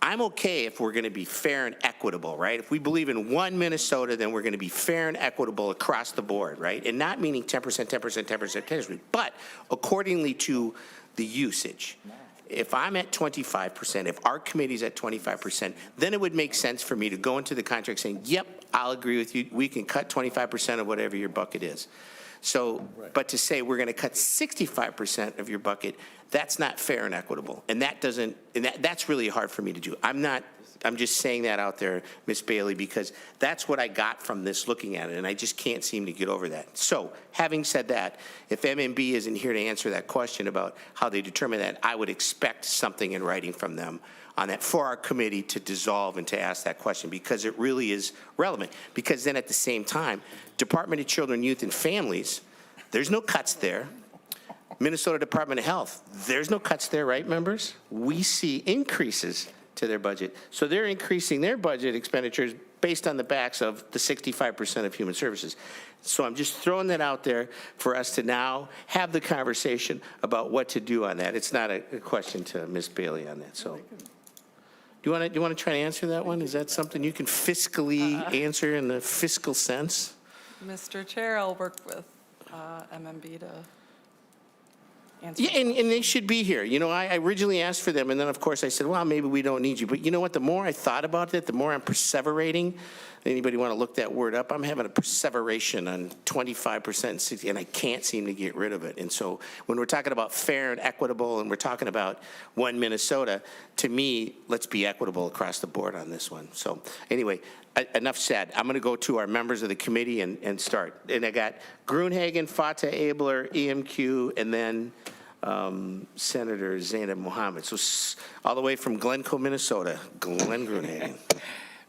I'm okay if we're going to be fair and equitable, right? If we believe in one Minnesota, then we're going to be fair and equitable across the board, right? And not meaning 10%, 10%, 10%, 10%, but accordingly to the usage. If I'm at 25%, if our committee's at 25%, then it would make sense for me to go into the contract saying, yep, I'll agree with you. We can cut 25% of whatever your bucket is. So, but to say we're going to cut 65% of your bucket, that's not fair and equitable. And that's really hard for me to do. I'm just saying that out there, Ms. Bailey, because that's what I got from this looking at it, and I just can't seem to get over that. So, having said that, if MMB isn't here to answer that question about how they determine that, I would expect something in writing from them on that for our committee to dissolve and to ask that question, because it really is relevant. Because then at the same time, Department of Children, Youth, and Families, there's no cuts there. Minnesota Department of Health, there's no cuts there, right, members? We see increases to their budget. So they're increasing their budget expenditures based on the backs of the 65% of human services. So I'm just throwing that out there for us to now have the conversation about what to do on that. It's not a question to Ms. Bailey on that. So do you want to try to answer that one? Is that something you can fiscally answer in the fiscal sense? Mr. Chair, I'll work with MMB to. answer. Yeah, and they should be here. You know, I originally asked for them, and then, of course, I said, well, maybe we don't need you. But you know what? The more I thought about it, the more I'm perseverating. Anybody want to look that word up? I'm having a perseveration on 25% and 60, and I can't seem to get rid of it. And so when we're talking about fair and equitable, and we're talking about one Minnesota, to me, let's be equitable across the board on this one. So anyway, enough said. I'm going to go to our members of the committee and start. And I got Gruenhagen, Fatah Abler, EMQ, and then Senator Zainab Mohammed. So all the way from Glencoe, Minnesota, Glenn Gruenhagen.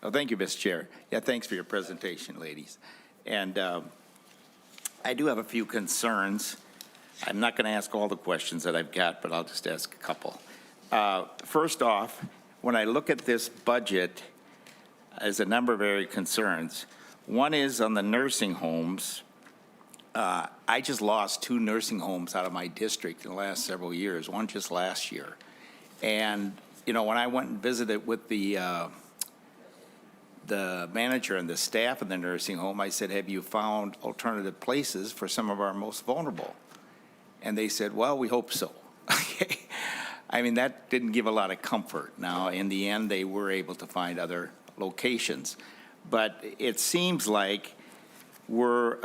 Well, thank you, Mr. Chair. Yeah, thanks for your presentation, ladies. And I do have a few concerns. I'm not going to ask all the questions that I've got, but I'll just ask a couple. First off, when I look at this budget, there's a number of area concerns. One is on the nursing homes. I just lost 2 nursing homes out of my district in the last several years, one just last year. And, you know, when I went and visited with the manager and the staff in the nursing home, I said, have you found alternative places for some of our most vulnerable? And they said, well, we hope so. Okay. I mean, that didn't give a lot of comfort. Now, in the end, they were able to find other locations. But it seems like we're,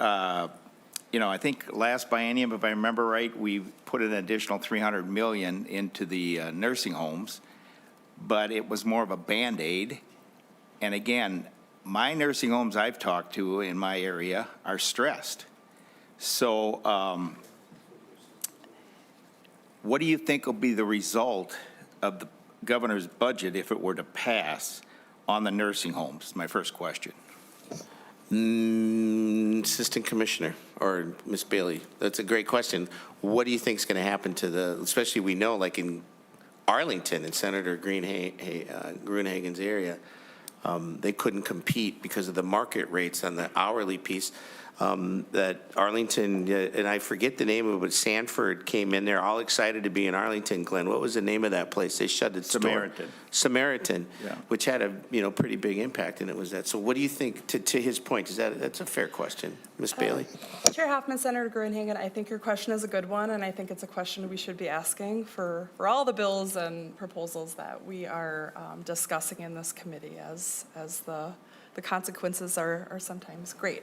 you know, I think last biennium, if I remember right, we put an additional $300 million into the nursing homes, but it was more of a Band-Aid. And again, my nursing homes I've talked to in my area are stressed. So what do you think will be the result of the governor's budget if it were to pass on the nursing homes? My first question. Assistant Commissioner or Ms. Bailey, that's a great question. What do you think is going to happen to the, especially we know like in Arlington in Senator Gruenhagen's area, they couldn't compete because of the market rates on the hourly piece. That Arlington, and I forget the name of it, but Sanford came in there all excited to be in Arlington, Glenn. What was the name of that place? They shut its door. Samaritan, Yeah. which had a pretty big impact, and it was that. So what do you think, to his point, that's a fair question, Ms. Bailey? Chair Hoffman, Senator Gruenhagen, I think your question is a good one, and I think it's a question we should be asking for all the bills and proposals that we are discussing in this committee, as the consequences are sometimes great.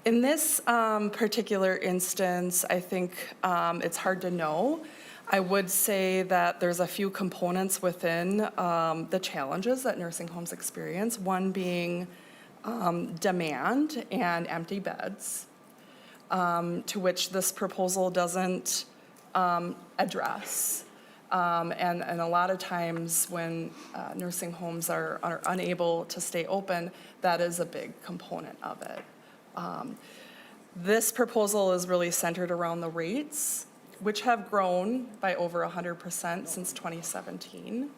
In this particular instance, I think it's hard to know. I would say that there's a few components within the challenges that nursing homes experience, one being demand and empty beds, to which this proposal doesn't address. And a lot of times when nursing homes are unable to stay open, that is a big component of it. This proposal is really centered around the rates, which have grown by over 100% since 2017.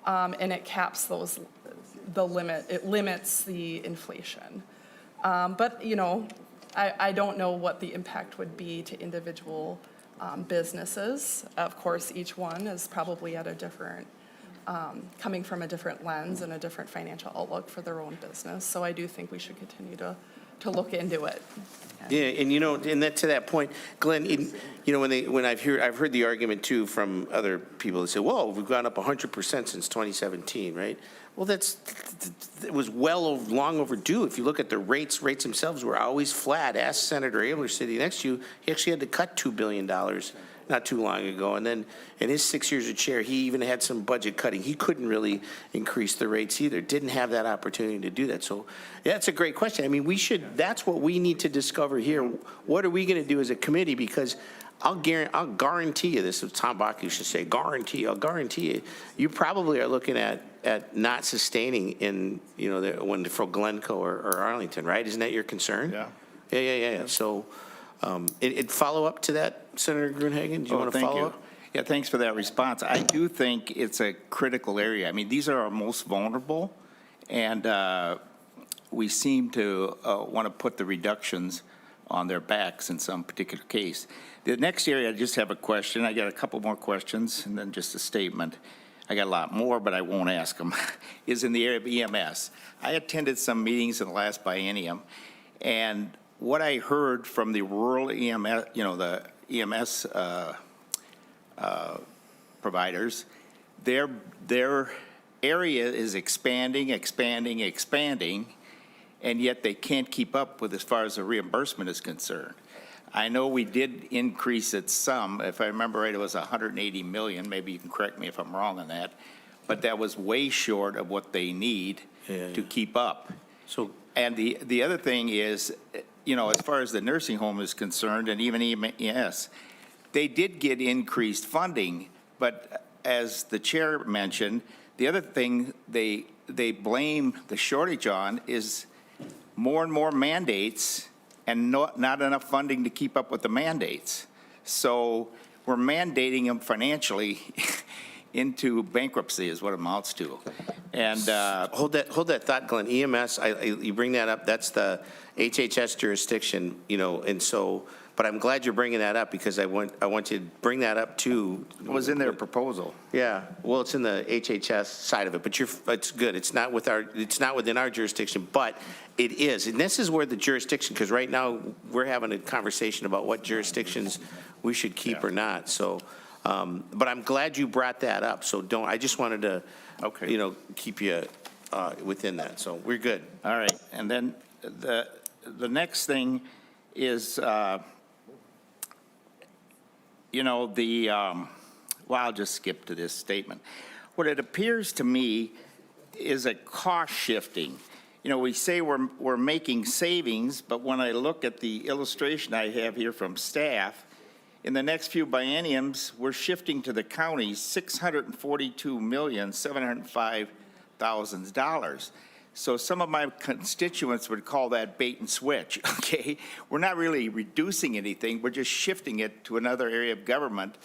And it caps it limits the inflation. But, you know, I don't know what the impact would be to individual businesses. Of course, each one is probably at a different, coming from a different lens and a different financial outlook for their own business. So I do think we should continue to look into it. Yeah, and you know, and that to that point, Glenn, you know, when I've heard the argument too from other people that say, "Whoa, we've gone up 100% since 2017," right? Well, it was long overdue. If you look at the rates themselves were always flat. Ask Senator Abler sitting next to you. He actually had to cut $2 billion not too long ago. And then in his 6 years of chair, he even had some budget cutting. He couldn't really increase the rates either. Didn't have that opportunity to do that. So yeah, that's a great question. I mean, that's what we need to discover here. What are we going to do as a committee? Because I'll guarantee you this, as Tom Bach used to say, I'll guarantee you, you probably are looking at not sustaining in, you know, when for Glencoe or Arlington, right? Isn't that your concern? Yeah. Yeah. So follow up to that, Senator Gruenhagen, do you want to follow up? Yeah, thanks for that response. I do think it's a critical area. I mean, these are our most vulnerable, and we seem to want to put the reductions on their backs in some particular case. The next area, I just have a question. I got a couple more questions and then just a statement. I got a lot more, but I won't ask them, is in the area of EMS. I attended some meetings in the last biennium, and what I heard from the rural EMS, you know, the EMS providers, their area is expanding, and yet they can't keep up with as far as the reimbursement is concerned. I know we did increase it some. If I remember right, it was 180 million. Maybe you can correct me if I'm wrong on that. But that was way short of what they need to keep up. So, And the other thing is, you know, as far as the nursing home is concerned, and even EMS, they did get increased funding, but as the chair mentioned, the other thing they blame the shortage on is more and more mandates and not enough funding to keep up with the mandates. So we're mandating them financially into bankruptcy is what it amounts to. And hold that thought, Glenn. EMS, you bring that up, that's the HHS jurisdiction, you know, and so, but I'm glad you're bringing that up because I want you to bring that up too. it was in their proposal. Yeah, well, it's in the HHS side of it, but it's good. It's not within our jurisdiction, but it is. And this is where the jurisdiction, because right now we're having a conversation about what jurisdictions we should keep or not. So, but I'm glad you brought that up. So I just wanted to, you know, keep you within that. So we're good. All right, and then the next thing is, you know, well, I'll just skip to this statement. What it appears to me is a cost shifting. You know, we say we're making savings, but when I look at the illustration I have here from staff, in the next few bienniums, we're shifting to the counties $642,705,000. So some of my constituents would call that bait and switch, okay? We're not really reducing anything, we're just shifting it to another area of government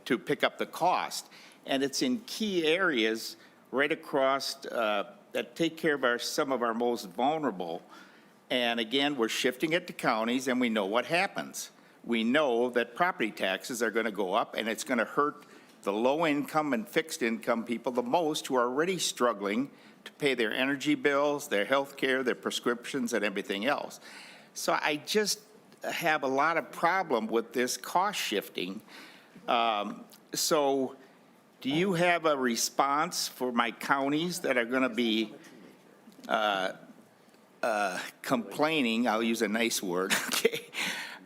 to pick up the cost. And it's in key areas right across that take care of some of our most vulnerable. And again, we're shifting it to counties, and we know what happens. We know that property taxes are gonna go up, and it's gonna hurt the low-income and fixed-income people the most, who are already struggling to pay their energy bills, their health care, their prescriptions, and everything else. So I just have a lot of problem with this cost shifting. So do you have a response for my counties that are going to be complaining? I'll use a nice word, okay?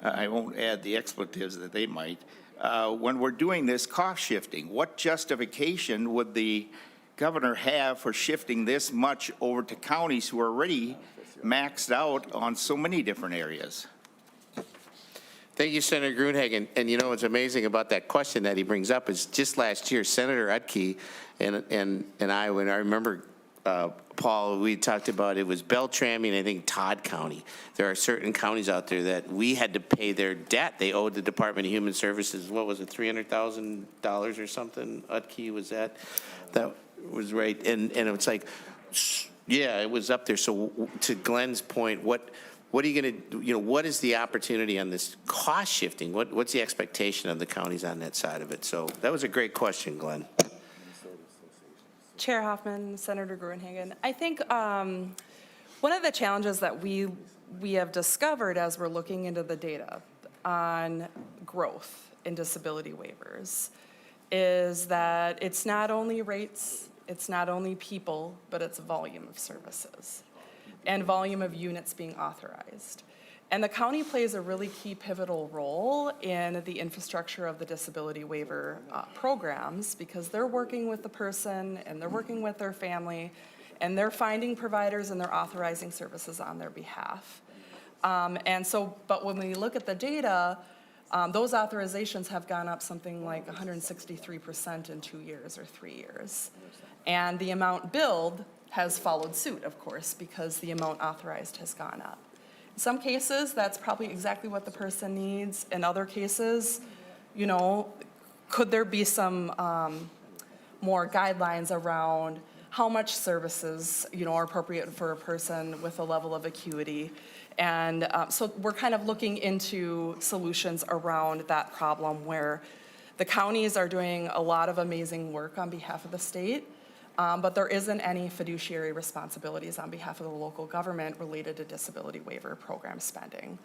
I won't add the expletives that they might. When we're doing this cost shifting, what justification would the governor have for shifting this much over to counties who are already maxed out on so many different areas? Thank you, Senator Gruenhagen. And you know what's amazing about that question that he brings up is just last year, Senator Utke and I, when I remember, Paul, we talked about it was Beltrami and I think Todd County. There are certain counties out there that we had to pay their debt. They owed the Department of Human Services, what was it, $300,000 or something? Utke, was that? That was right. And it's like, yeah, it was up there. So to Glenn's point, what are you going to, you know, what is the opportunity on this cost shifting? What's the expectation of the counties on that side of it? So that was a great question, Glenn. Chair Hoffman, Senator Gruenhagen, I think one of the challenges that we have discovered as we're looking into the data on growth in disability waivers is that it's not only rates, it's not only people, but it's volume of services and volume of units being authorized. And the county plays a really key pivotal role in the infrastructure of the disability waiver programs because they're working with the person and they're working with their family and they're finding providers and they're authorizing services on their behalf. But when we look at the data, those authorizations have gone up something like 163% in 2 years or 3 years. And the amount billed has followed suit, of course, because the amount authorized has gone up. In some cases, that's probably exactly what the person needs. In other cases, you know, could there be some more guidelines around how much services, you know, are appropriate for a person with a level of acuity? And so we're kind of looking into solutions around that problem where the counties are doing a lot of amazing work on behalf of the state, but there isn't any fiduciary responsibilities on behalf of the local government related to disability waiver program spending.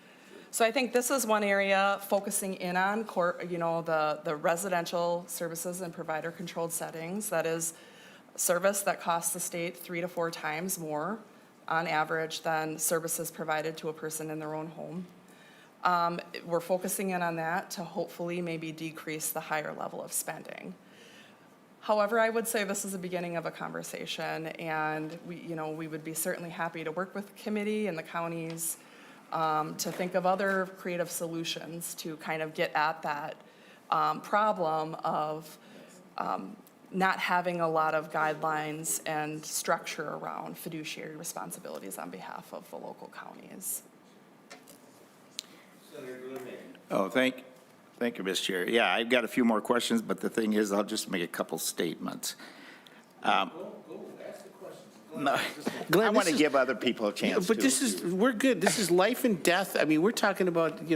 So I think this is one area focusing in on, the residential services and provider-controlled settings. That is service that costs the state 3 to 4 times more on average than services provided to a person in their own home. We're focusing in on that to hopefully maybe decrease the higher level of spending. However, I would say this is the beginning of a conversation, and we would be certainly happy to work with the committee and the counties to think of other creative solutions to kind of get at that problem of not having a lot of guidelines and structure around fiduciary responsibilities on behalf of the local counties. Oh, thank you, Ms. Chair. Yeah, I've got a few more questions, but the thing is, I'll just make a couple statements. No, Glenn, I want to this is- give other people a chance But to. we're good. This is life and death. I mean, we're talking about,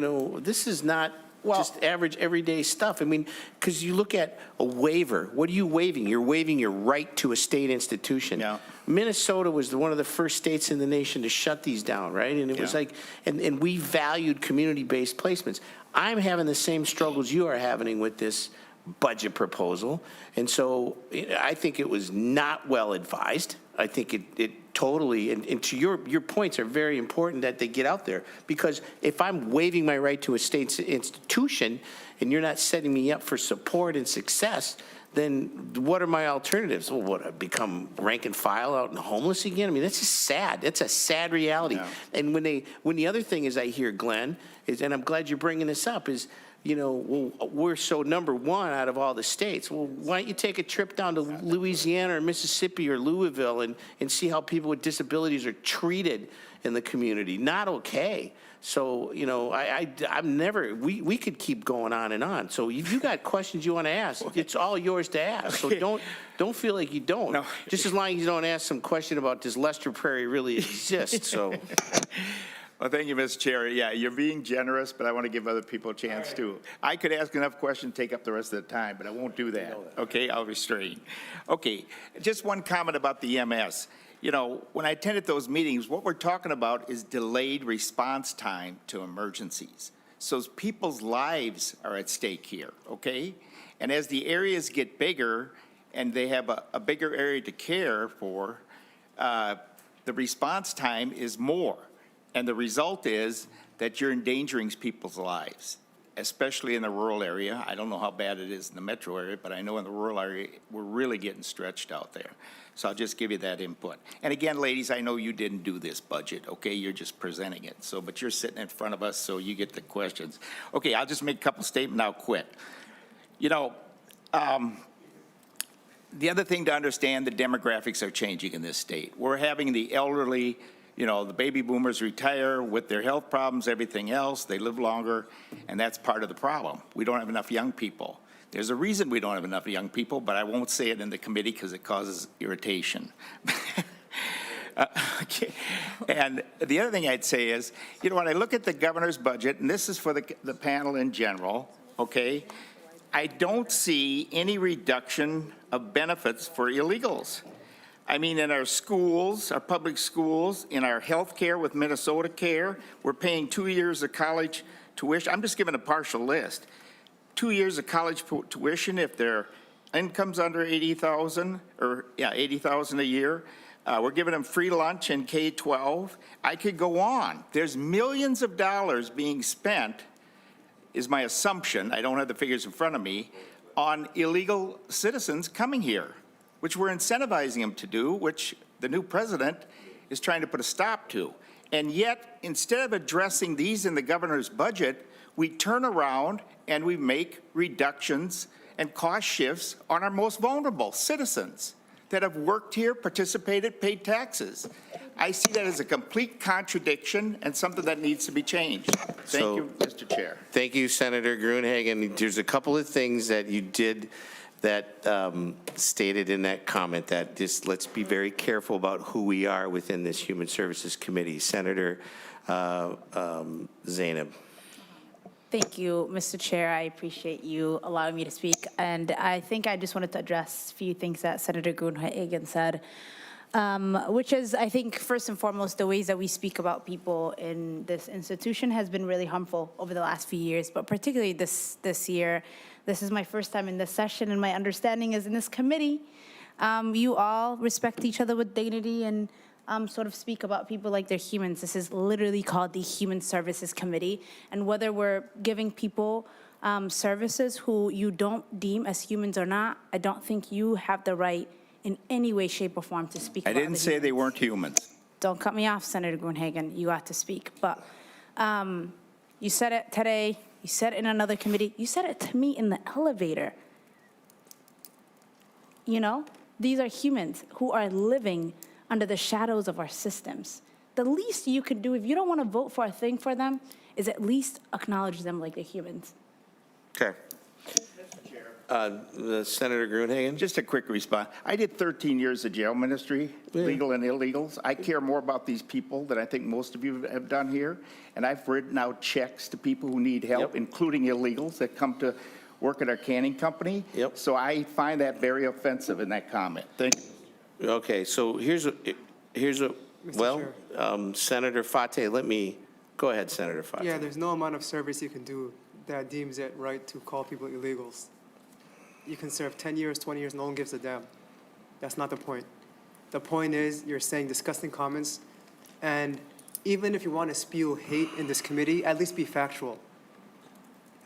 this is not just average, everyday stuff. I mean, because you look at a waiver. What are you waiving? You're waiving your right to a state institution. Yeah. Minnesota was one of the first states in the nation to shut these down, right? And it was Yeah. like, and we valued community-based placements. I'm having the same struggles you are having with this budget proposal. And so I think it was not well advised. I think it totally, and to your points are very important that they get out there. Because if I'm waiving my right to a state institution and you're not setting me up for support and success, then what are my alternatives? Well, what, I become rank and file out and homeless again? I mean, that's just sad. That's a sad reality. Yeah. And when the other thing is I hear, Glenn, is, and I'm glad you're bringing this up, is, well, we're so number one out of all the states. Well, why don't you take a trip down to Louisiana or Mississippi or Louisville and see how people with disabilities are treated in the community? Not okay. So, I'm never, we could keep going on and on. So if you got questions you want to ask, it's all yours to ask. So don't feel like you don't. No. Just as long as you don't ask some question about does Lester Prairie really exist, so. Well, thank you, Mr. Chair. Yeah, you're being generous, but I want to give other people a chance too. I could ask enough questions, take up the rest of the time, but I won't do that. Okay, I'll restrain. Okay, just one comment about the EMS. When I attended those meetings, what we're talking about is delayed response time to emergencies. So people's lives are at stake here, okay? And as the areas get bigger and they have a bigger area to care for, the response time is more. And the result is that you're endangering people's lives, especially in the rural area. I don't know how bad it is in the metro area, but I know in the rural area, we're really getting stretched out there. So I'll just give you that input. And again, ladies, I know you didn't do this budget, okay? You're just presenting it. So, but you're sitting in front of us, so you get the questions. Okay, I'll just make a couple statements, and I'll quit. The other thing to understand, the demographics are changing in this state. We're having the elderly, the baby boomers retire with their health problems, everything else. They live longer, and that's part of the problem. We don't have enough young people. There's a reason we don't have enough young people, but I won't say it in the committee because it causes irritation. Okay. And the other thing I'd say is, when I look at the governor's budget, and this is for the panel in general, okay, I don't see any reduction of benefits for illegals. I mean, in our schools, our public schools, in our health care with Minnesota Care, we're paying 2 years of college tuition. I'm just giving a partial list. 2 years of college tuition if their income's under $80,000 $80,000 a year. We're giving them free lunch in K-12. I could go on. There's millions of dollars being spent, is my assumption, I don't have the figures in front of me, on illegal citizens coming here, which we're incentivizing them to do, which the new president is trying to put a stop to. And yet, instead of addressing these in the governor's budget, we turn around and we make reductions and cost shifts on our most vulnerable citizens that have worked here, participated, paid taxes. I see that as a complete contradiction and something that needs to be changed. Thank you, Mr. Chair. Thank you, Senator Gruenhagen. There's a couple of things that you did that stated in that comment that just let's be very careful about who we are within this Human Services Committee. Senator Zainab. Thank you, Mr. Chair. I appreciate you allowing me to speak. And I think I just wanted to address a few things that Senator Gruenhagen said. which is, I think, first and foremost, the ways that we speak about people in this institution has been really harmful over the last few years, but particularly this year. This is my first time in this session, and my understanding is in this committee, you all respect each other with dignity and sort of speak about people like they're humans. This is literally called the Human Services Committee, and whether we're giving people services who you don't deem as humans or not, I don't think you have the right in any way, shape, or form to speak I about didn't other say they humans. weren't humans. Don't cut me off, Senator Gruenhagen. You got to speak. But you said it today. You said it in another committee. You said it to me in the elevator. You know, these are humans who are living under the shadows of our systems. The least you can do, if you don't want to vote for a thing for them, is at least acknowledge them like they're humans. Okay. Senator Gruenhagen? Just a quick response. I did 13 years of jail ministry, legal and illegals. I care more about these people than I think most of you have done here. And I've written out checks to people who need help, Yep. including illegals that come to work at our canning company. Yep. So I find that very offensive in that comment. Thank you. Okay, so here's a well, Senator Fateh, go ahead, Senator Fateh. Yeah, there's no amount of service you can do that deems it right to call people illegals. You can serve 10 years, 20 years, no one gives a damn. That's not the point. The point is you're saying disgusting comments, and even if you want to spew hate in this committee, at least be factual.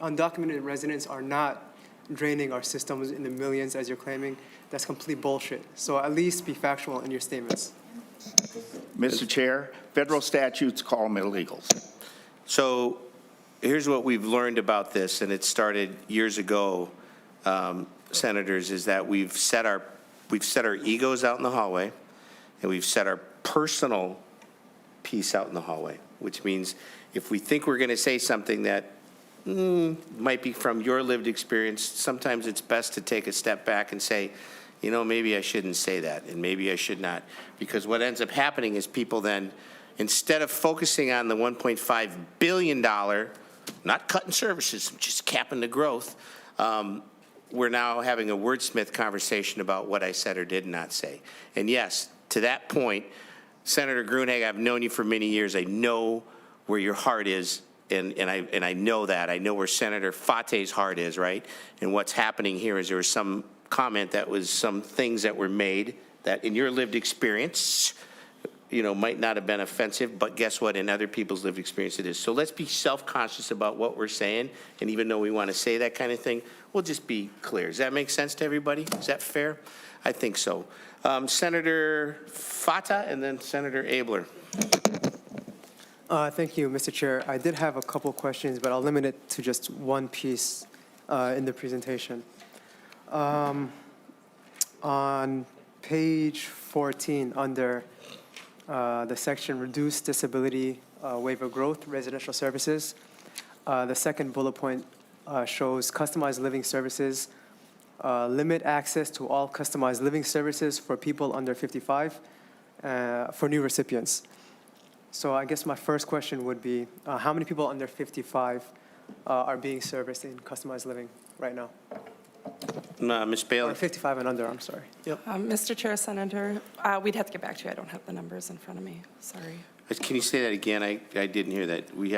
Undocumented residents are not draining our systems in the millions as you're claiming. That's complete bullshit. So at least be factual in your statements. Mr. Chair, federal statutes call them illegals. So here's what we've learned about this, and it started years ago, senators, is that we've set our egos out in the hallway, and we've set our personal piece out in the hallway, which means if we think we're going to say something that might be from your lived experience, sometimes it's best to take a step back and say, you know, maybe I shouldn't say that, and maybe I should not. Because what ends up happening is people then, instead of focusing on the $1.5 billion, not cutting services, just capping the growth, we're now having a wordsmith conversation about what I said or did not say. And yes, to that point, Senator Gruenhagen, I've known you for many years. I know where your heart is, and I know that. I know where Senator Fateh's heart is, right? And what's happening here is there was some comment that was some things that were made that in your lived experience, you know, might not have been offensive, but guess what? In other people's lived experience, it is. So let's be self-conscious about what we're saying, and even though we want to say that kind of thing, we'll just be clear. Does that make sense to everybody? Is that fair? I think so. Senator Fateh and then Senator Abler. Thank you, Mr. Chair. I did have a couple questions, but I'll limit it to just one piece in the presentation. On page 14, under the section Reduce Disability Waiver Growth Residential Services, the second bullet point shows customized living services, limit access to all customized living services for people under 55 for new recipients. So I guess my first question would be, how many people under 55 are being serviced in customized living right now? Ms. Bailey. Or 55 and under, I'm sorry. Mr. Chair, Senator, we'd have to get back to you. I don't have the numbers in front of me. Sorry. Can you say that again? I didn't hear that. We'd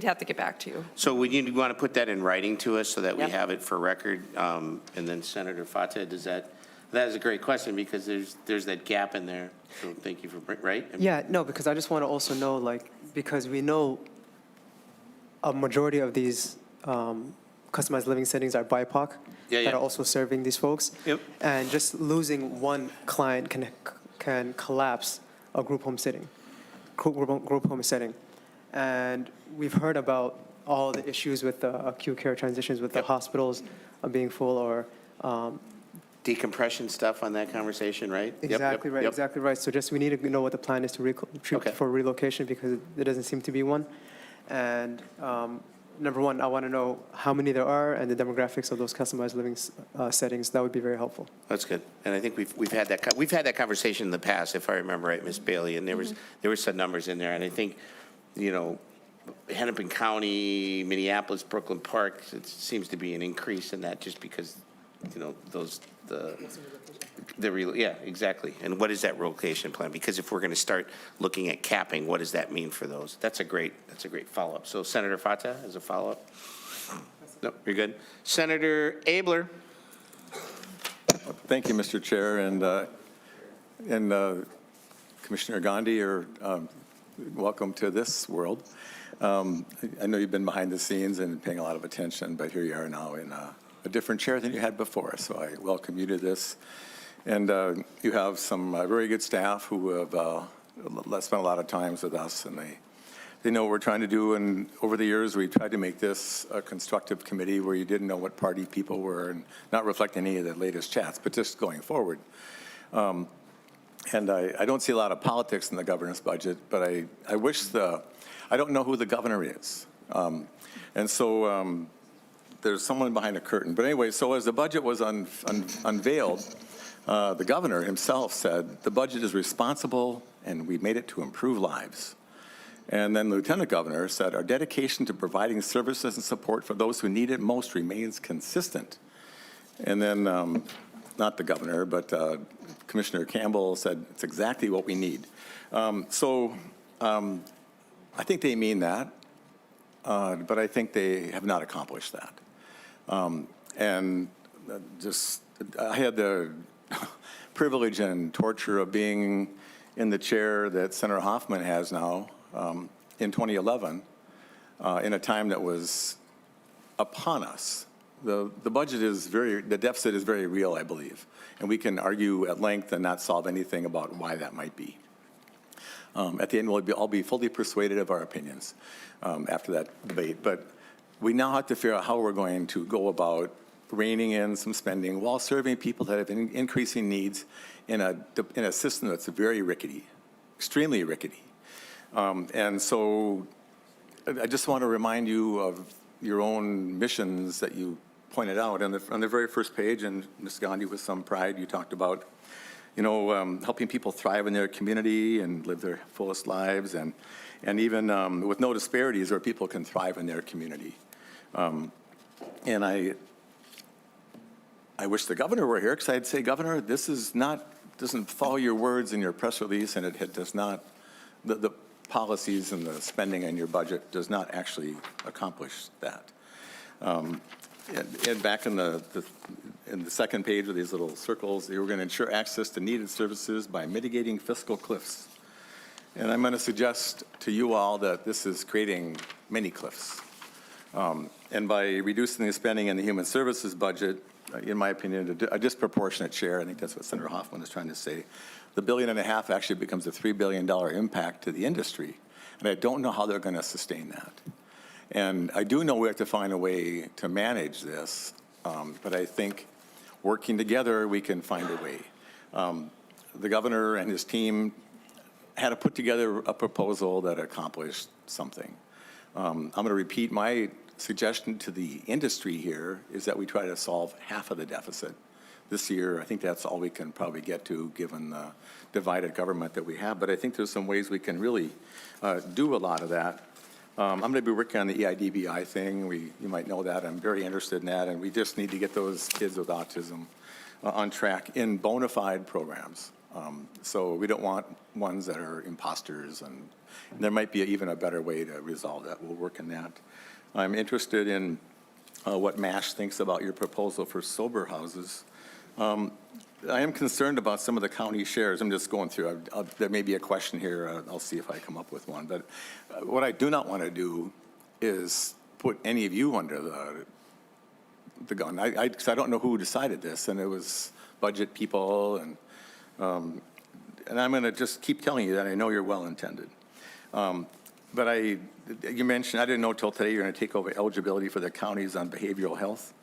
have to get back to you. So would you want to put that in writing to us so that we Yep. have it for record? And then Senator Fateh, that is a great question because there's that gap in there. So thank you for, right? Yeah, no, because I just want to also know, like, because we know a majority of these customized living settings are BIPOC that are also serving these folks. Yep. And just losing one client can collapse a group home setting. And we've heard about all the issues with the acute care transitions with the hospitals being full or Decompression stuff on that conversation, right? exactly right, exactly right. So just we need to know what the plan is to for relocation because there doesn't seem to be one. And number one, I want to know how many there are and the demographics of those customized living settings. That would be very helpful. That's good. And I think we've had that conversation in the past, if I remember right, Ms. Bailey, and there were some numbers in there. And I think, you know, Hennepin County, Minneapolis, Brooklyn Park, it seems to be an increase in that just because yeah, exactly. And what is that relocation plan? Because if we're going to start looking at capping, what does that mean for those? That's a great follow-up. So Senator Fata as a follow-up? No, you're good. Senator Abler? Thank you, Mr. Chair, and Commissioner Gandhi, you're welcome to this world. I know you've been behind the scenes and paying a lot of attention, but here you are now in a different chair than you had before, so I welcome you to this. And you have some very good staff who have spent a lot of time with us, and they know what we're trying to do. And over the years, we tried to make this a constructive committee where you didn't know what party people were and not reflect any of the latest chats, but just going forward. And I don't see a lot of politics in the governor's budget, but I wish I don't know who the governor is. And so there's someone behind a curtain. But anyway, so as the budget was unveiled, the governor himself said, the budget is responsible and we made it to improve lives. And then the lieutenant governor said, our dedication to providing services and support for those who need it most remains consistent. And then, not the governor, but Commissioner Campbell said, it's exactly what we need. I think they mean that, but I think they have not accomplished that. I had the privilege and torture of being in the chair that Senator Hoffman has now in 2011, in a time that was upon us. The budget is the deficit is very real, I believe, and we can argue at length and not solve anything about why that might be. At the end, we'll all be fully persuaded of our opinions after that debate. But we now have to figure out how we're going to go about reining in some spending while serving people that have increasing needs in a system that's very rickety, extremely rickety. And so I just want to remind you of your own missions that you pointed out. On the very first page, and Ms. Gandhi, with some pride, you talked about helping people thrive in their community and live their fullest lives, and even with no disparities, where people can thrive in their community. And I wish the governor were here, because I'd say, Governor, this doesn't follow your words in your press release, and it does not, the policies and the spending in your budget does not actually accomplish that. And back in the second page of these little circles, they were going to ensure access to needed services by mitigating fiscal cliffs. And I'm going to suggest to you all that this is creating many cliffs. And by reducing the spending in the human services budget, in my opinion, a disproportionate share, I think that's what Senator Hoffman is trying to say, the $1.5 billion actually becomes a $3 billion impact to the industry. And I don't know how they're going to sustain that. And I do know we have to find a way to manage this, but I think working together, we can find a way. The governor and his team had to put together a proposal that accomplished something. I'm going to repeat my suggestion to the industry here is that we try to solve half of the deficit this year. I think that's all we can probably get to, given the divided government that we have. But I think there's some ways we can really do a lot of that. I'm going to be working on the EIDBI thing. You might know that. I'm very interested in that, and we just need to get those kids with autism on track in bona fide programs. So we don't want ones that are imposters, and there might be even a better way to resolve that. We'll work on that. I'm interested in what MASH thinks about your proposal for sober houses. I am concerned about some of the county shares. I'm just going through. There may be a question here. I'll see if I come up with one. But what I do not want to do is put any of you under the gun. Because I don't know who decided this, and it was budget people, and I'm going to just keep telling you that I know you're well-intended. But you mentioned, I didn't know till today, you're going to take over eligibility for the counties on behavioral health.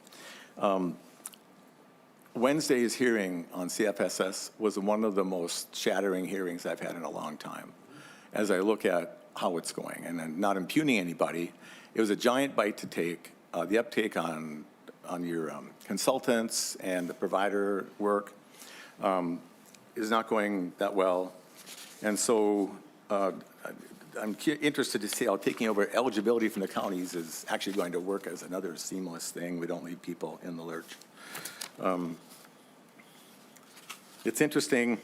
Wednesday's hearing on CFSS was one of the most shattering hearings I've had in a long time, as I look at how it's going. And I'm not impugning anybody. It was a giant bite to take. The uptake on your consultants and the provider work is not going that well. And so I'm interested to see how taking over eligibility from the counties is actually going to work as another seamless thing. We don't leave people in the lurch. It's interesting,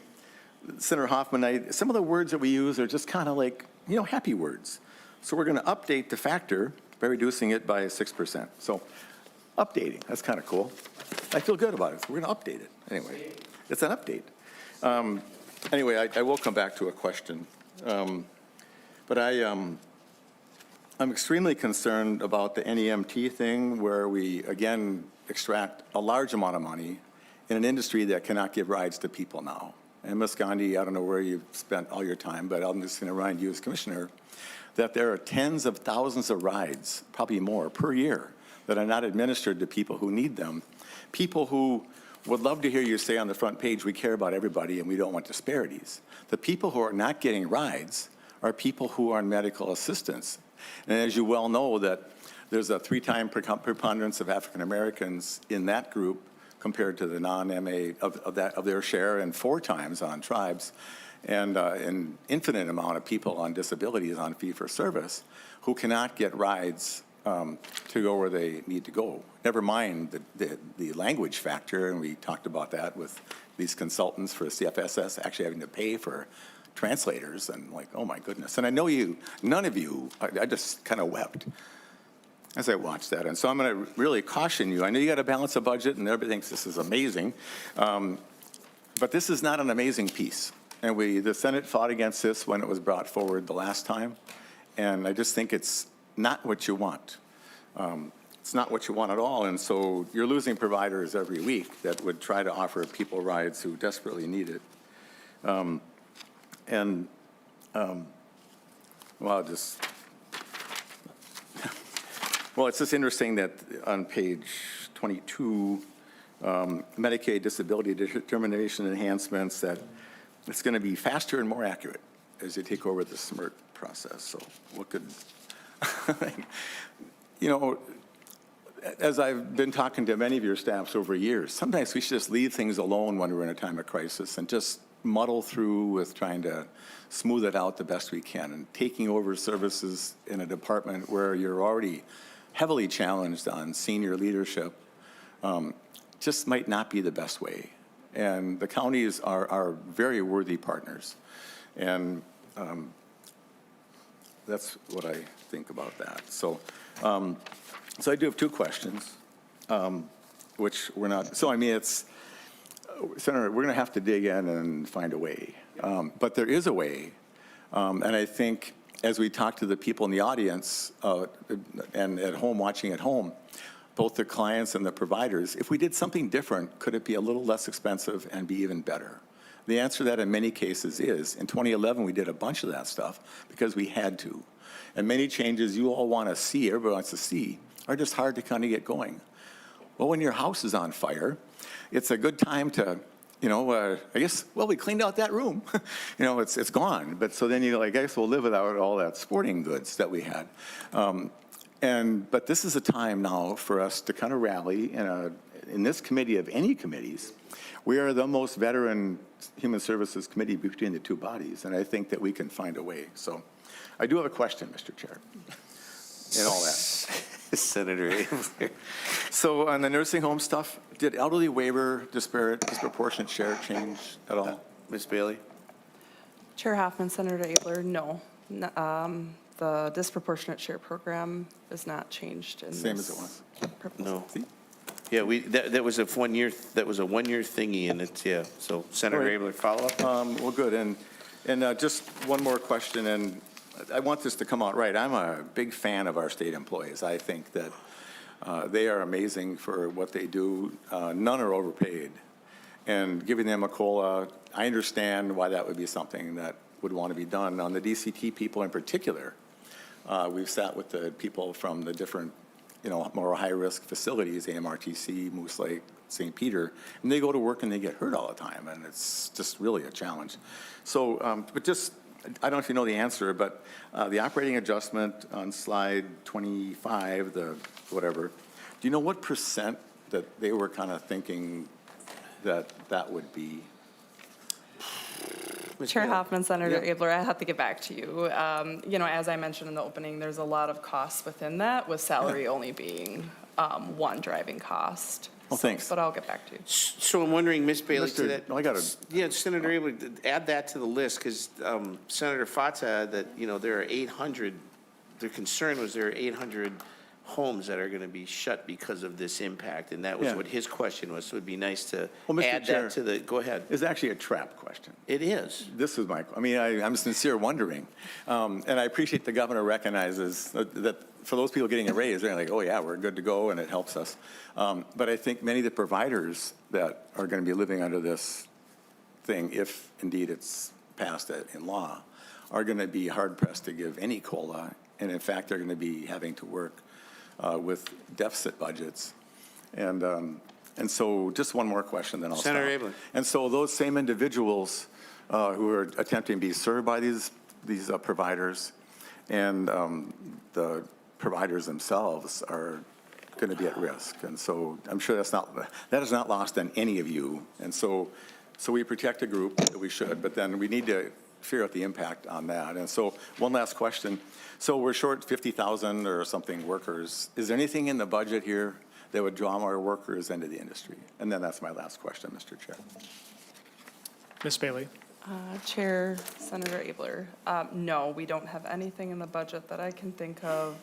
Senator Hoffman, some of the words that we use are just kind of like, happy words. So we're going to update the factor by reducing it by 6%. So updating, that's kind of cool. I feel good about it. So we're going to update it. Anyway, it's an update. Anyway, I will come back to a question. But I'm extremely concerned about the NEMT thing, where we, again, extract a large amount of money in an industry that cannot give rides to people now. And Ms. Gandhi, I don't know where you've spent all your time, but I'm just going to remind you as commissioner that there are tens of thousands of rides, probably more, per year that are not administered to people who need them. People who would love to hear you say on the front page, we care about everybody and we don't want disparities. The people who are not getting rides are people who are on medical assistance. And as you well know, that there's a 3-time preponderance of African Americans in that group compared to the non-MA of their share, and 4 times on tribes, and an infinite amount of people on disabilities on fee-for-service who cannot get rides to go where they need to go. Never mind the language factor, and we talked about that with these consultants for CFSS actually having to pay for translators, and like, oh my goodness. And I know none of you, I just kind of wept as I watched that. And so I'm going to really caution you. I know you got to balance a budget and everybody thinks this is amazing, but this is not an amazing piece. And the Senate fought against this when it was brought forward the last time. And I just think it's not what you want. It's not what you want at all. And so you're losing providers every week that would try to offer people rides who desperately need it. Well, it's just interesting that on page 22, Medicaid disability determination enhancements, that it's going to be faster and more accurate as you take over the SMRT process. So what could, as I've been talking to many of your staffs over years, sometimes we should just leave things alone when we're in a time of crisis and just muddle through with trying to smooth it out the best we can. And taking over services in a department where you're already heavily challenged on senior leadership just might not be the best way. And the counties are very worthy partners. And that's what I think about that. So, so I do have 2 questions, which we're not, so I mean, it's, Senator, we're going to have to dig in and find a way. But there is a way. And I think as we talk to the people in the audience and at home, watching at home, both the clients and the providers, if we did something different, could it be a little less expensive and be even better? The answer to that in many cases is, in 2011, we did a bunch of that stuff because we had to. And many changes you all want to see, everybody wants to see, are just hard to kind of get going. Well, when your house is on fire, it's a good time to, I guess, well, we cleaned out that room. It's gone. But so then I guess we'll live without all that sporting goods that we had. But this is a time now for us to kind of rally in this committee of any committees. We are the most veteran Human Services committee between the 2 bodies, and I think that we can find a way. So I do have a question, Mr. Chair, and all that. Senator Abler. So on the nursing home stuff, did elderly waiver disproportionate share change at all? Ms. Bailey? Chair Hoffman, Senator Abler, no. The disproportionate share program is not changed in Same as it was? No. See? Yeah, that was a 1-year, thingy, and it's, yeah. So Senator All right. Abler, follow up? Well, good. And just one more question, and I want this to come out right. I'm a big fan of our state employees. I think that they are amazing for what they do. None are overpaid. And giving them a COLA, I understand why that would be something that would want to be done. On the DCT people in particular, we've sat with the people from the different, more high-risk facilities, AMRTC, Moose Lake, St. Peter, and they go to work and they get hurt all the time, and it's just really a challenge. So, but just, I don't know if you know the answer, but the operating adjustment on slide 25, the whatever, do you know what % that they were kind of thinking that would be? Chair Hoffman, Senator Abler, I have to get back to you. As I mentioned in the opening, there's a lot of costs within that, with salary only being one driving cost. Well, thanks. But I'll get back to you. So I'm wondering, Ms. Bailey, to Mr. that. I gotta- Yeah, Senator Abel, add that to the list, because Senator Fatah, that, there are 800, their concern was there are 800 homes that are going to be shut because of this impact, and that was Yeah. what his question was, so it'd be nice to Well, Mr. add Chair, that to the, go ahead. It's actually a trap question. It is. This is I'm sincere wondering. And I appreciate the governor recognizes that for those people getting a raise, they're like, oh yeah, we're good to go and it helps us. But I think many of the providers that are going to be living under this thing, if indeed it's passed in law, are going to be hard pressed to give any COLA. And in fact, they're going to be having to work with deficit budgets. And so just one more question, then I'll stop. Senator Abel. And so those same individuals who are attempting to be served by these providers and the providers themselves are going to be at risk. And so I'm sure that is not lost on any of you. And so we protect a group that we should, but then we need to figure out the impact on that. And so one last question. So we're short 50,000 or something workers. Is there anything in the budget here that would draw more workers into the industry? And then that's my last question, Mr. Chair. Ms. Bailey. Chair, Senator Abler, no, we don't have anything in the budget that I can think of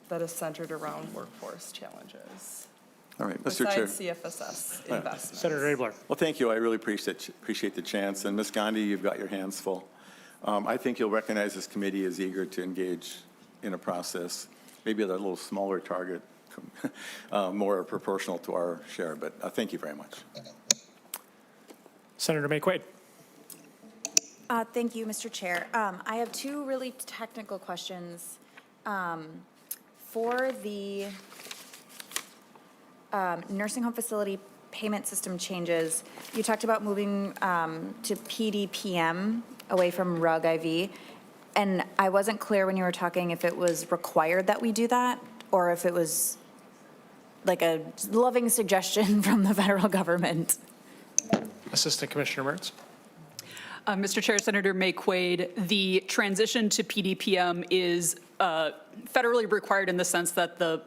that is centered around workforce challenges. All right, Mr. Chair. Besides CFSS investments. Senator Abler. Well, thank you. I really appreciate the chance. And Ms. Gandhi, you've got your hands full. I think you'll recognize this committee is eager to engage in a process, maybe at a little smaller target, more proportional to our share. But thank you very much. Senator May-Quade. Thank you, Mr. Chair. I have two really technical questions. For the nursing home facility payment system changes, you talked about moving to PDPM away from RUG IV. And I wasn't clear when you were talking if it was required that we do that or if it was like a loving suggestion from the federal government. Assistant Commissioner Mertz. Mr. Chair, Senator May-Quade, the transition to PDPM is federally required in the sense that the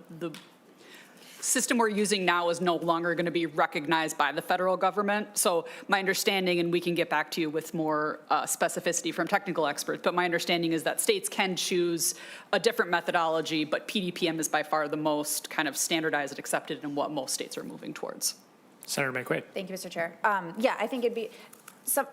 system we're using now is no longer going to be recognized by the federal government. So my understanding, and we can get back to you with more specificity from technical experts, but my understanding is that states can choose a different methodology, but PDPM is by far the most kind of standardized and accepted in what most states are moving towards. Senator May-Quade. Thank you, Mr. Chair. Yeah, I think it'd be,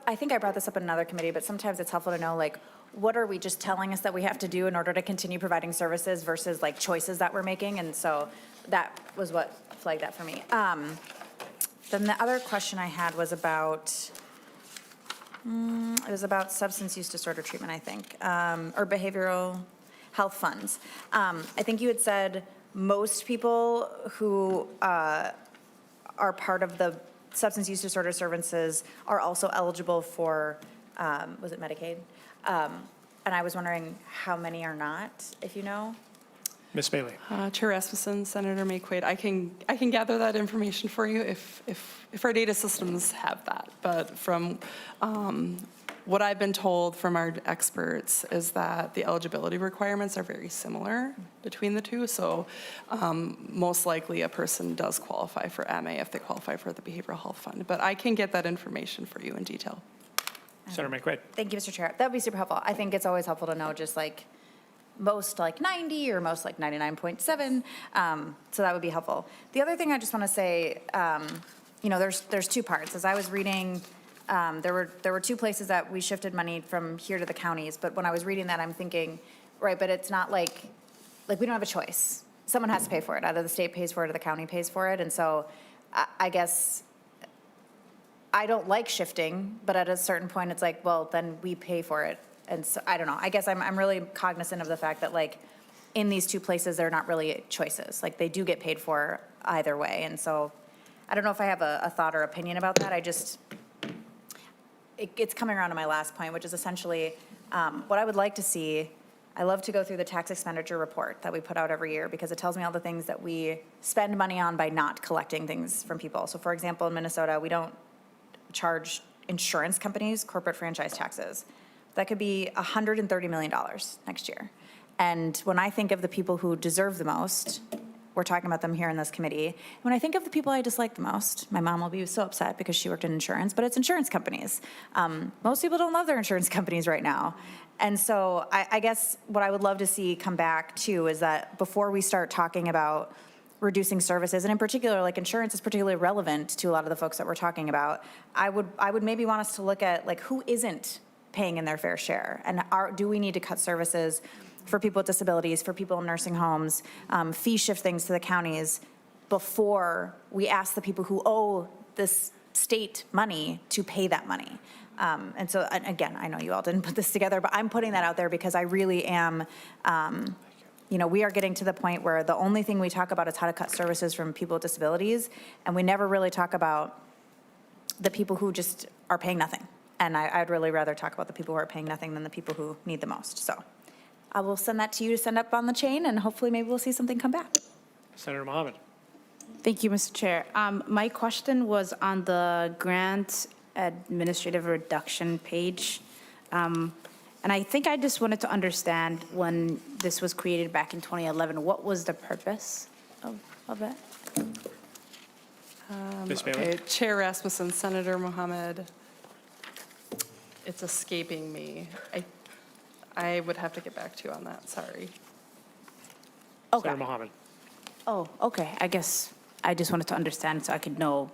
I think I brought this up in another committee, but sometimes it's helpful to know, like, what are we just telling us that we have to do in order to continue providing services versus like choices that we're making? And so that was what flagged that for me. Then the other question I had was about, it was about substance use disorder treatment, I think, or behavioral health funds. I think you had said most people who are part of the substance use disorder services are also eligible for, was it Medicaid? And I was wondering how many are not, if you know? Ms. Bailey. Chair Rasmussen, Senator May-Quade, I can gather that information for you if our data systems have that. But from what I've been told from our experts is that the eligibility requirements are very similar between the two. So most likely a person does qualify for MA if they qualify for the Behavioral Health Fund. But I can get that information for you in detail. Senator May-Quade. Thank you, Mr. Chair. That would be super helpful. I think it's always helpful to know just like most like 90 or most like 99.7. So that would be helpful. The other thing I just want to say, there's two parts. As I was reading, there were two places that we shifted money from here to the counties. But when I was reading that, I'm thinking, right, but it's not like we don't have a choice. Someone has to pay for it. Either the state pays for it or the county pays for it. And so I guess I don't like shifting, but at a certain point, it's like, well, then we pay for it. And so, I don't know. I guess I'm really cognizant of the fact that, like, in these two places, they're not really choices. Like, they do get paid for either way. And so I don't know if I have a thought or opinion about that. It's coming around to my last point, which is essentially what I would like to see. I love to go through the tax expenditure report that we put out every year because it tells me all the things that we spend money on by not collecting things from people. So, for example, in Minnesota, we don't charge insurance companies corporate franchise taxes. That could be $130 million next year. And when I think of the people who deserve the most, we're talking about them here in this committee. When I think of the people I dislike the most, my mom will be so upset because she worked in insurance, but it's insurance companies. Most people don't love their insurance companies right now. And so I guess what I would love to see come back too is that before we start talking about reducing services, and in particular, like insurance is particularly relevant to a lot of the folks that we're talking about, I would maybe want us to look at like who isn't paying in their fair share, and do we need to cut services for people with disabilities, for people in nursing homes, fee shift things to the counties before we ask the people who owe this state money to pay that money. And so, again, I know you all didn't put this together, but I'm putting that out there because I really am, we are getting to the point where the only thing we talk about is how to cut services from people with disabilities, and we never really talk about the people who just are paying nothing. And I'd really rather talk about the people who are paying nothing than the people who need the most. So I will send that to you to send up on the chain, and hopefully maybe we'll see something come back. Senator Mohammed. Thank you, Mr. Chair. My question was on the grant administrative reduction page. And I think I just wanted to understand when this was created back in 2011, what was the purpose of it? Ms. Bailey. Okay, Chair Rasmussen, Senator Mohammed. It's escaping me. I would have to get back to you on that, sorry. Okay. Senator Mohammed. Oh, okay. I guess I just wanted to understand so I could know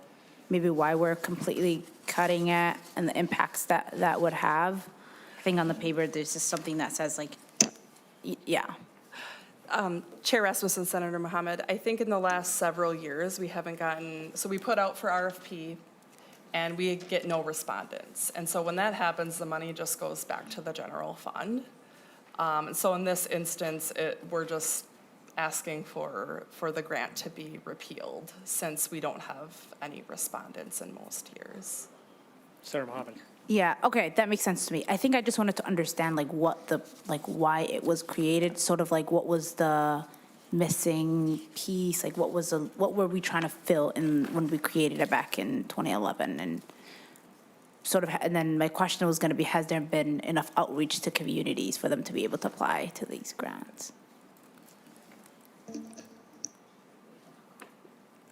maybe why we're completely cutting it and the impacts that would have. I think on the paper, there's just something that says like, yeah. Chair Rasmussen, Senator Mohammed, I think in the last several years, we haven't gotten, so we put out for RFP and we get no respondents. And so when that happens, the money just goes back to the general fund. And so in this instance, we're just asking for the grant to be repealed since we don't have any respondents in most years. Senator Mohammed. Yeah, okay, that makes sense to me. I think I just wanted to understand why it was created, sort of like what was the missing piece, like what were we trying to fill in when we created it back in 2011, and sort of, and then my question was going to be, has there been enough outreach to communities for them to be able to apply to these grants?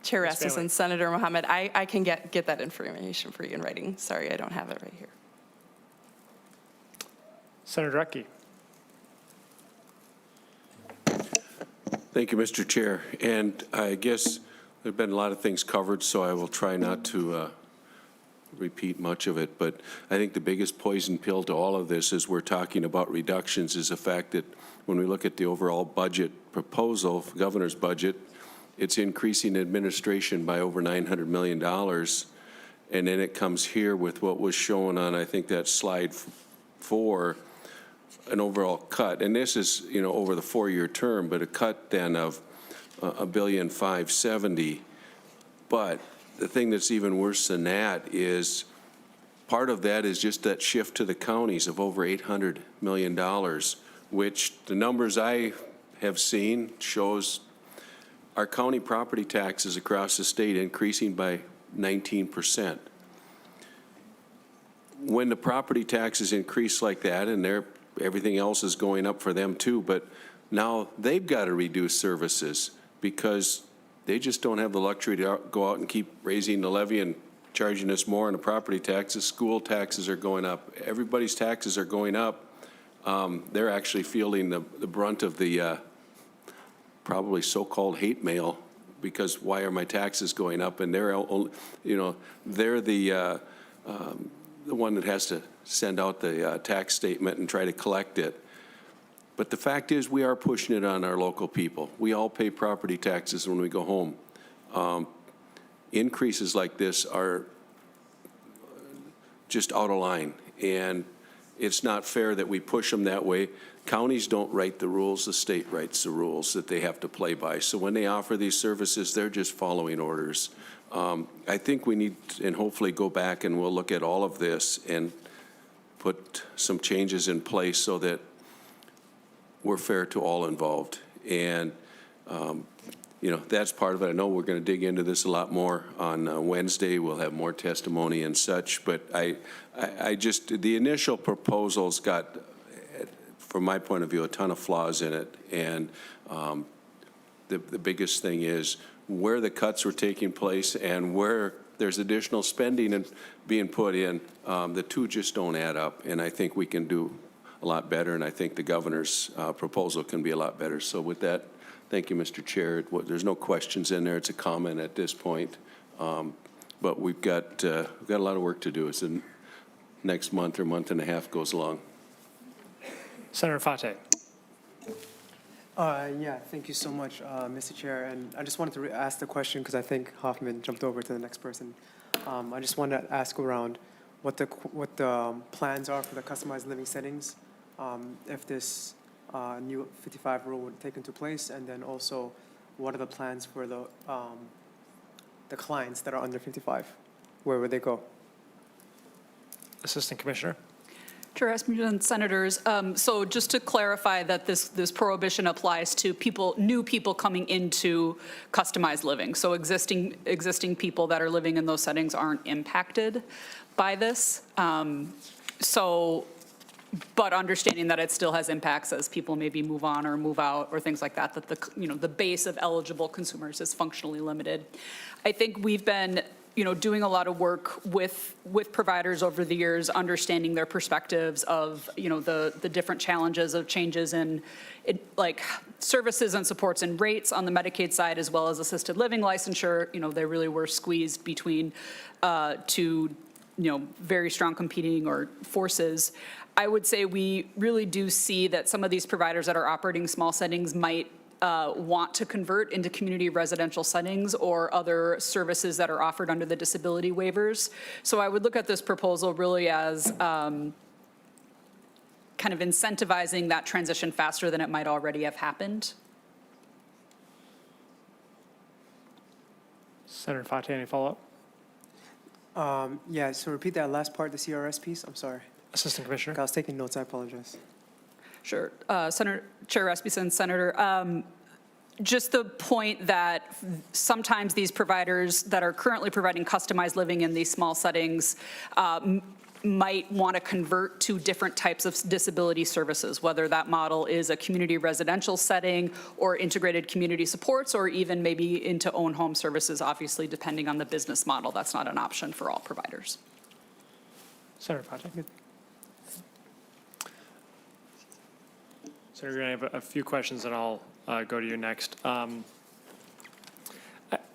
Chair Bailey. Rasmussen, Senator Mohammed, I can get that information for you in writing. Sorry, I don't have it right here. Senator Rucky. Thank you, Mr. Chair. And I guess there have been a lot of things covered, so I will try not to repeat much of it. But I think the biggest poison pill to all of this as we're talking about reductions is the fact that when we look at the overall budget proposal, governor's budget, it's increasing administration by over $900 million. And then it comes here with what was shown on, I think, that slide 4, an overall cut. And this is, over the 4-year term, but a cut then of $1.570 billion. But the thing that's even worse than that is part of that is just that shift to the counties of over $800 million, which the numbers I have seen shows our county property taxes across the state increasing by 19%. When the property taxes increase like that, and everything else is going up for them too, but now they've got to reduce services because they just don't have the luxury to go out and keep raising the levy and charging us more on the property taxes. School taxes are going up. Everybody's taxes are going up. They're actually feeling the brunt of the probably so-called hate mail because why are my taxes going up? And they're, they're the one that has to send out the tax statement and try to collect it. But the fact is we are pushing it on our local people. We all pay property taxes when we go home. Increases like this are just out of line, and it's not fair that we push them that way. Counties don't write the rules, the state writes the rules that they have to play by. So when they offer these services, they're just following orders. I think we need, and hopefully go back and we'll look at all of this and put some changes in place so that we're fair to all involved. And, that's part of it. I know we're going to dig into this a lot more on Wednesday. We'll have more testimony and such. But I just, the initial proposals got, from my point of view, a ton of flaws in it. And the biggest thing is where the cuts were taking place and where there's additional spending and being put in. The two just don't add up, and I think we can do a lot better, and I think the governor's proposal can be a lot better. So with that, thank you, Mr. Chair. There's no questions in there. It's a comment at this point. But we've got a lot of work to do as the next month or month and a half goes along. Senator Fateh. Yeah, thank you so much, Mr. Chair. And I just wanted to ask the question because I think Hoffman jumped over to the next person. I just wanted to ask around what the plans are for the customized living settings if this new 55 rule would take into place, and then also what are the plans for the clients that are under 55? Where would they go? Assistant Commissioner. Chair Rasmussen and Senators, so just to clarify that this prohibition applies to new people coming into customized living. So existing people that are living in those settings aren't impacted by this. But understanding that it still has impacts as people maybe move on or move out or things like that, that the base of eligible consumers is functionally limited. I think we've been doing a lot of work with providers over the years, understanding their perspectives of, the different challenges of changes in like services and supports and rates on the Medicaid side, as well as assisted living licensure. They really were squeezed between two, very strong competing or forces. I would say we really do see that some of these providers that are operating small settings might want to convert into community residential settings or other services that are offered under the disability waivers. So I would look at this proposal really as kind of incentivizing that transition faster than it might already have happened. Senator Fateh, any follow-up? Yeah, so repeat that last part, the CRS piece. I'm sorry. Assistant Commissioner. I was taking notes. I apologize. Sure. Senator Chair Rasmussen, Senator, just the point that sometimes these providers that are currently providing customized living in these small settings might want to convert to different types of disability services, whether that model is a community residential setting or integrated community supports, or even maybe into own home services, obviously, depending on the business model. That's not an option for all providers. Senator Fateh. Senator Green, I have a few questions, and I'll go to you next. I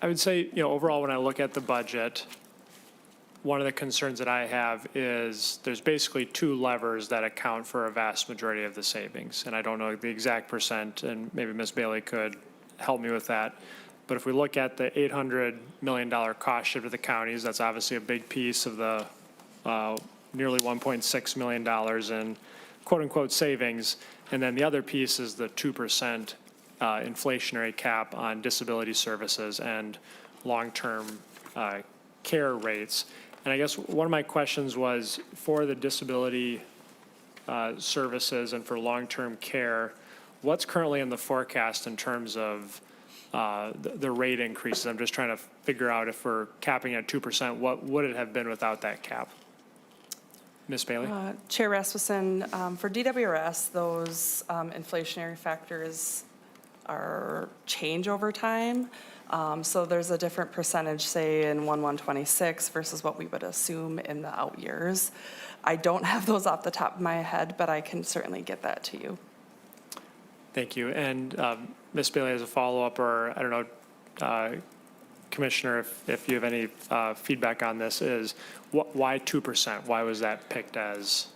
would say, overall, when I look at the budget, one of the concerns that I have is there's basically two levers that account for a vast majority of the savings. And I don't know the exact percent, and maybe Ms. Bailey could help me with that. But if we look at the $800 million cost shift to the counties, that's obviously a big piece of the nearly $1.6 million in quote-unquote savings. And then the other piece is the 2% inflationary cap on disability services and long-term care rates. And I guess one of my questions was, for the disability services and for long-term care, what's currently in the forecast in terms of the rate increases? I'm just trying to figure out, if we're capping at 2%, what would it have been without that cap? Ms. Bailey? Chair Rasmussen, for DWRS, those inflationary factors change over time. So there's a different percentage, say, in 1/126 versus what we would assume in the out years. I don't have those off the top of my head, but I can certainly get that to you. Thank you. And Ms. Bailey has a follow-up, or I don't know, Commissioner, if you have any feedback on this, is why 2%? Why was that picked as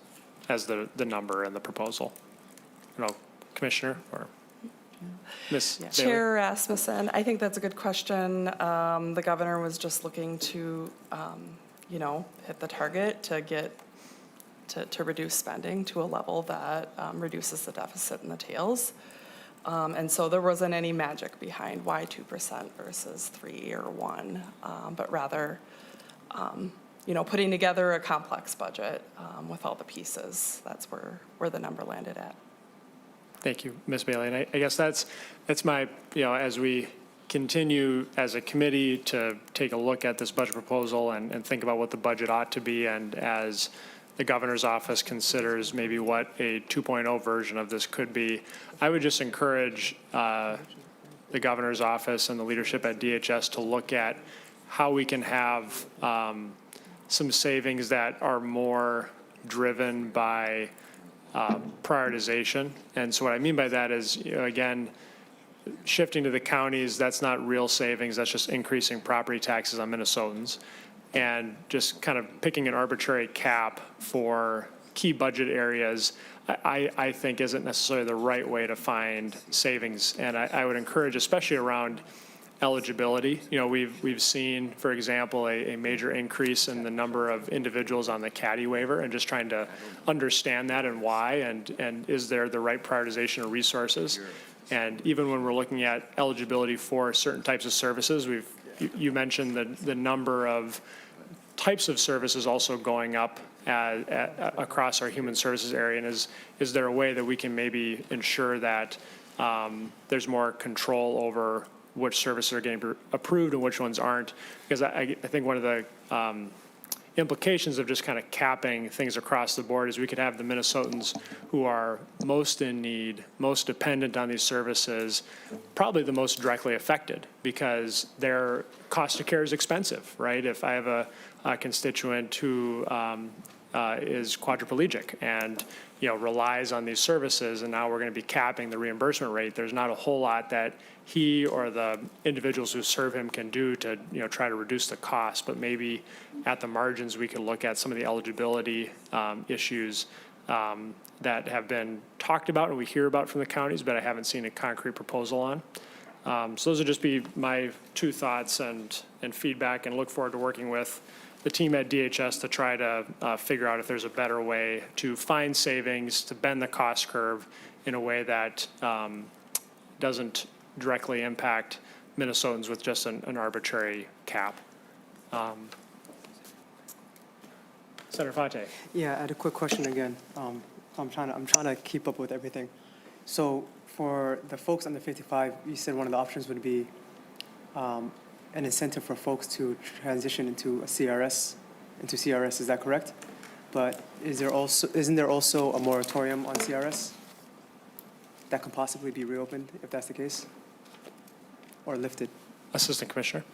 the number in the proposal? Commissioner or Ms. Bailey? Chair Rasmussen, I think that's a good question. The governor was just looking to, hit the target to get to reduce spending to a level that reduces the deficit and the tails. And so there wasn't any magic behind why 2% versus 3 or 1, but rather, putting together a complex budget with all the pieces. That's where the number landed at. Thank you, Ms. Bailey. And I guess that's my, as we continue as a committee to take a look at this budget proposal and think about what the budget ought to be, and as the governor's office considers maybe what a 2.0 version of this could be, I would just encourage the governor's office and the leadership at DHS to look at how we can have some savings that are more driven by prioritization. And so what I mean by that is, again, shifting to the counties, that's not real savings, that's just increasing property taxes on Minnesotans. And just kind of picking an arbitrary cap for key budget areas, I think isn't necessarily the right way to find savings. And I would encourage, especially around eligibility. We've seen, for example, a major increase in the number of individuals on the caddy waiver, and just trying to understand that and why, and is there the right prioritization of resources. And even when we're looking at eligibility for certain types of services, you mentioned the number of types of services also going up across our human services area. And is there a way that we can maybe ensure that there's more control over which services are getting approved and which ones aren't? Because I think one of the implications of just kind of capping things across the board is we could have the Minnesotans who are most in need, most dependent on these services, probably the most directly affected, because their cost of care is expensive, right? If I have a constituent who is quadriplegic and relies on these services, and now we're going to be capping the reimbursement rate, there's not a whole lot that he or the individuals who serve him can do to try to reduce the cost. But maybe at the margins we could look at some of the eligibility issues that have been talked about and we hear about from the counties, but I haven't seen a concrete proposal on. So those would just be my two thoughts and feedback, and look forward to working with the team at DHS to try to figure out if there's a better way to find savings, to bend the cost curve in a way that doesn't directly impact Minnesotans with just an arbitrary cap. Senator Fate. Yeah, I had a quick question again. I'm trying to keep up with everything. So for the folks under 55, you said one of the options would be an incentive for folks to transition into CRS. Is that correct? But isn't there also a moratorium on CRS that can possibly be reopened if that's the case, or lifted? Assistant Commissioner.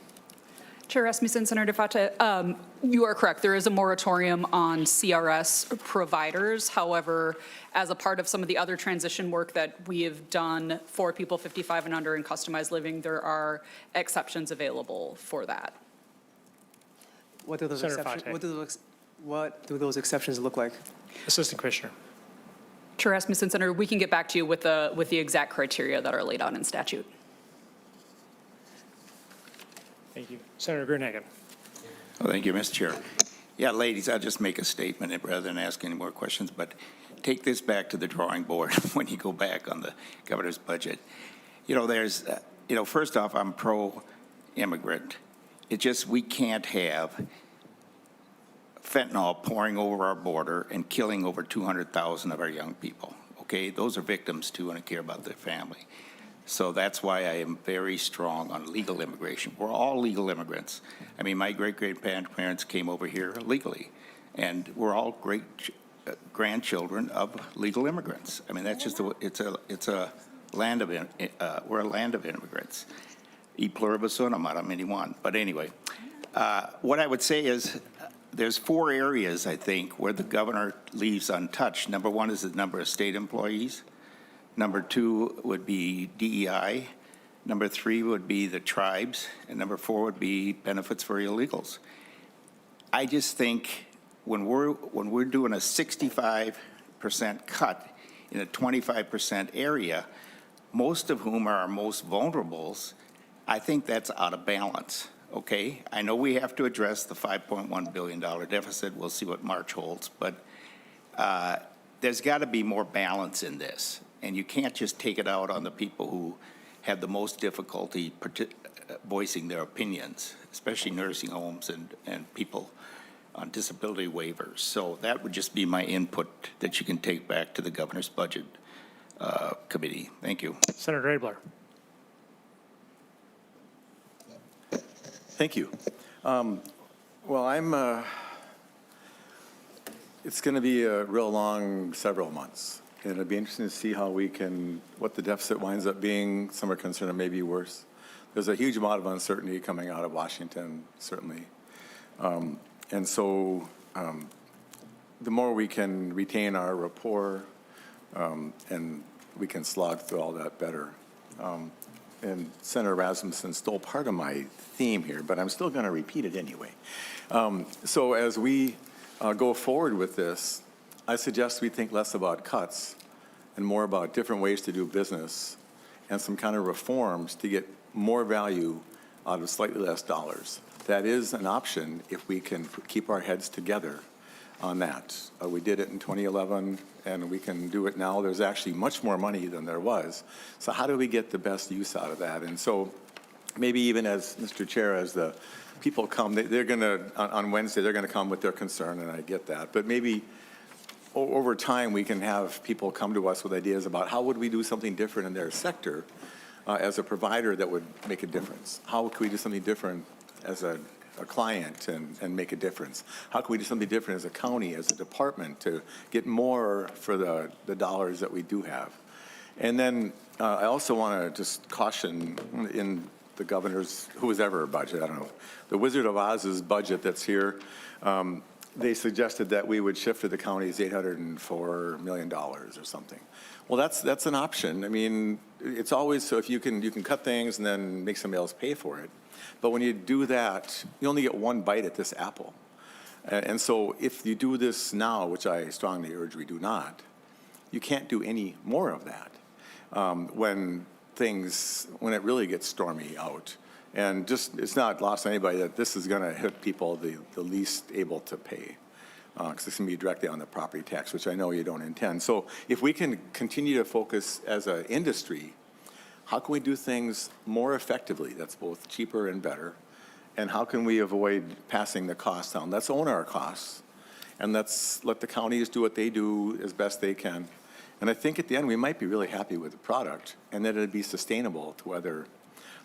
Chair Rasmussen, Senator Fata, you are correct. There is a moratorium on CRS providers. However, as a part of some of the other transition work that we have done for people 55 and under in customized living, there are exceptions available for that. What do those Senator exceptions? What do those exceptions look like? Assistant Commissioner. Chair Rasmussen, Senator, we can get back to you with the exact criteria that are laid out in statute. Thank you. Senator Gruenhagen. Oh, thank you, Mr. Chair. Yeah, ladies, I'll just make a statement rather than ask any more questions, but take this back to the drawing board when you go back on the governor's budget. First off, I'm pro-immigrant. It's just we can't have fentanyl pouring over our border and killing over 200,000 of our young people, okay? Those are victims, too, and I care about their family. So that's why I am very strong on legal immigration. We're all legal immigrants. I mean, my great-great-grandparents came over here legally, and we're all great grandchildren of legal immigrants. I mean, that's just it's a land of we're a land of immigrants. E pluribus unum, I mean, one. But anyway, what I would say is there's 4 areas, I think, where the governor leaves untouched. Number 1 is the number of state employees. Number 2 would be DEI. Number 3 would be the tribes. And number 4 would be benefits for illegals. I just think when we're doing a 65% cut in a 25% area, most of whom are our most vulnerables, I think that's out of balance, okay? I know we have to address the $5.1 billion deficit. We'll see what March holds. But there's got to be more balance in this. And you can't just take it out on the people who have the most difficulty voicing their opinions, especially nursing homes and people on disability waivers. So that would just be my input that you can take back to the governor's budget committee. Thank you. Senator Abler. Thank you. Well, it's going to be a real long several months. And it'll be interesting to see how we can, what the deficit winds up being. Some are concerned it may be worse. There's a huge amount of uncertainty coming out of Washington, certainly. And so the more we can retain our rapport and we can slog through all that better. And Senator Rasmussen stole part of my theme here, but I'm still going to repeat it anyway. So as we go forward with this, I suggest we think less about cuts and more about different ways to do business and some kind of reforms to get more value out of slightly less dollars. That is an option if we can keep our heads together on that. We did it in 2011, and we can do it now. There's actually much more money than there was. So how do we get the best use out of that? And so maybe even as, Mr. Chair, as the people come, they're going to, on Wednesday, they're going to come with their concern, and I get that. But maybe over time, we can have people come to us with ideas about how would we do something different in their sector as a provider that would make a difference? How could we do something different as a client and make a difference? How can we do something different as a county, as a department, to get more for the dollars that we do have? And then I also want to just caution in the governor's, whoever budget, I don't know, the Wizard of Oz's budget that's here, they suggested that we would shift to the county's $804 million or something. Well, that's an option. I mean, it's always, so if you can cut things and then make somebody else pay for it. But when you do that, you only get one bite at this apple. And so if you do this now, which I strongly urge we do not, you can't do any more of that when it really gets stormy out. And just, it's not lost on anybody that this is going to hit people the least able to pay. Because it's going to be directly on the property tax, which I know you don't intend. So if we can continue to focus as an industry, how can we do things more effectively that's both cheaper and better? And how can we avoid passing the cost down? Let's own our costs, and let's let the counties do what they do as best they can. And I think at the end, we might be really happy with the product, and that it'd be sustainable to weather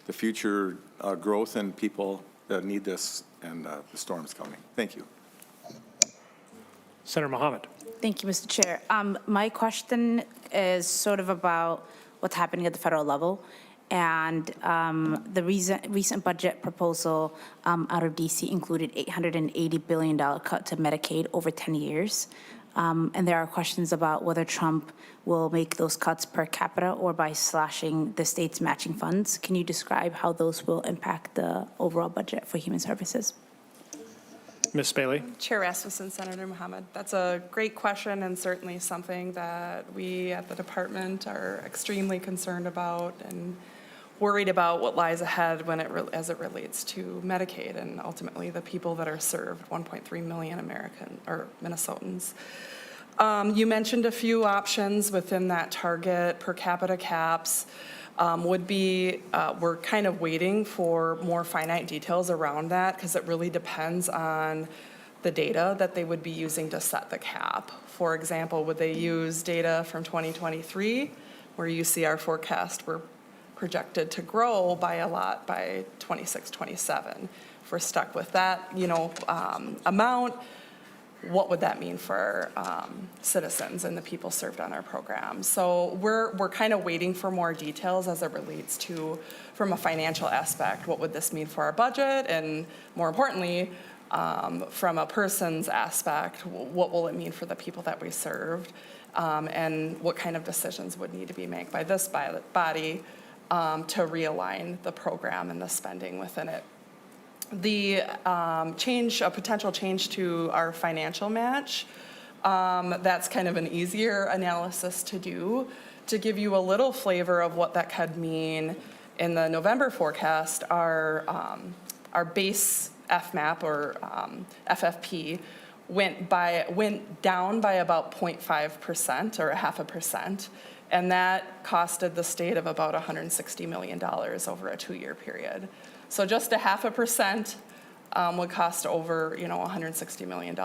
the future growth and people that need this and the storms coming. Thank you. Senator Mohammed. Thank you, Mr. Chair. My question is sort of about what's happening at the federal level. And the recent budget proposal out of DC included $880 billion cut to Medicaid over 10 years. And there are questions about whether Trump will make those cuts per capita or by slashing the state's matching funds. Can you describe how those will impact the overall budget for human services? Ms. Bailey. Chair Rasmussen, Senator Mohammed, that's a great question and certainly something that we at the department are extremely concerned about and worried about what lies ahead when as it relates to Medicaid and ultimately the people that are served, 1.3 million Minnesotans. You mentioned a few options within that target. Per capita caps would be, we're kind of waiting for more finite details around that because it really depends on the data that they would be using to set the cap. For example, would they use data from 2023 where you see our forecast we're projected to grow by a lot by 26, 27. If we're stuck with that, amount, what would that mean for citizens and the people served on our program? So we're kind of waiting for more details as it relates to, from a financial aspect, what would this mean for our budget? And more importantly, from a person's aspect, what will it mean for the people that we served? And what kind of decisions would need to be made by this body to realign the program and the spending within it. The a potential change to our financial match, that's kind of an easier analysis to do. To give you a little flavor of what that could mean, in the November forecast, our base FMAP or FFP went down by about 0.5% or 0.5%. And that costed the state of about $160 million over a 2-year period. So just 0.5% would cost over, $160 million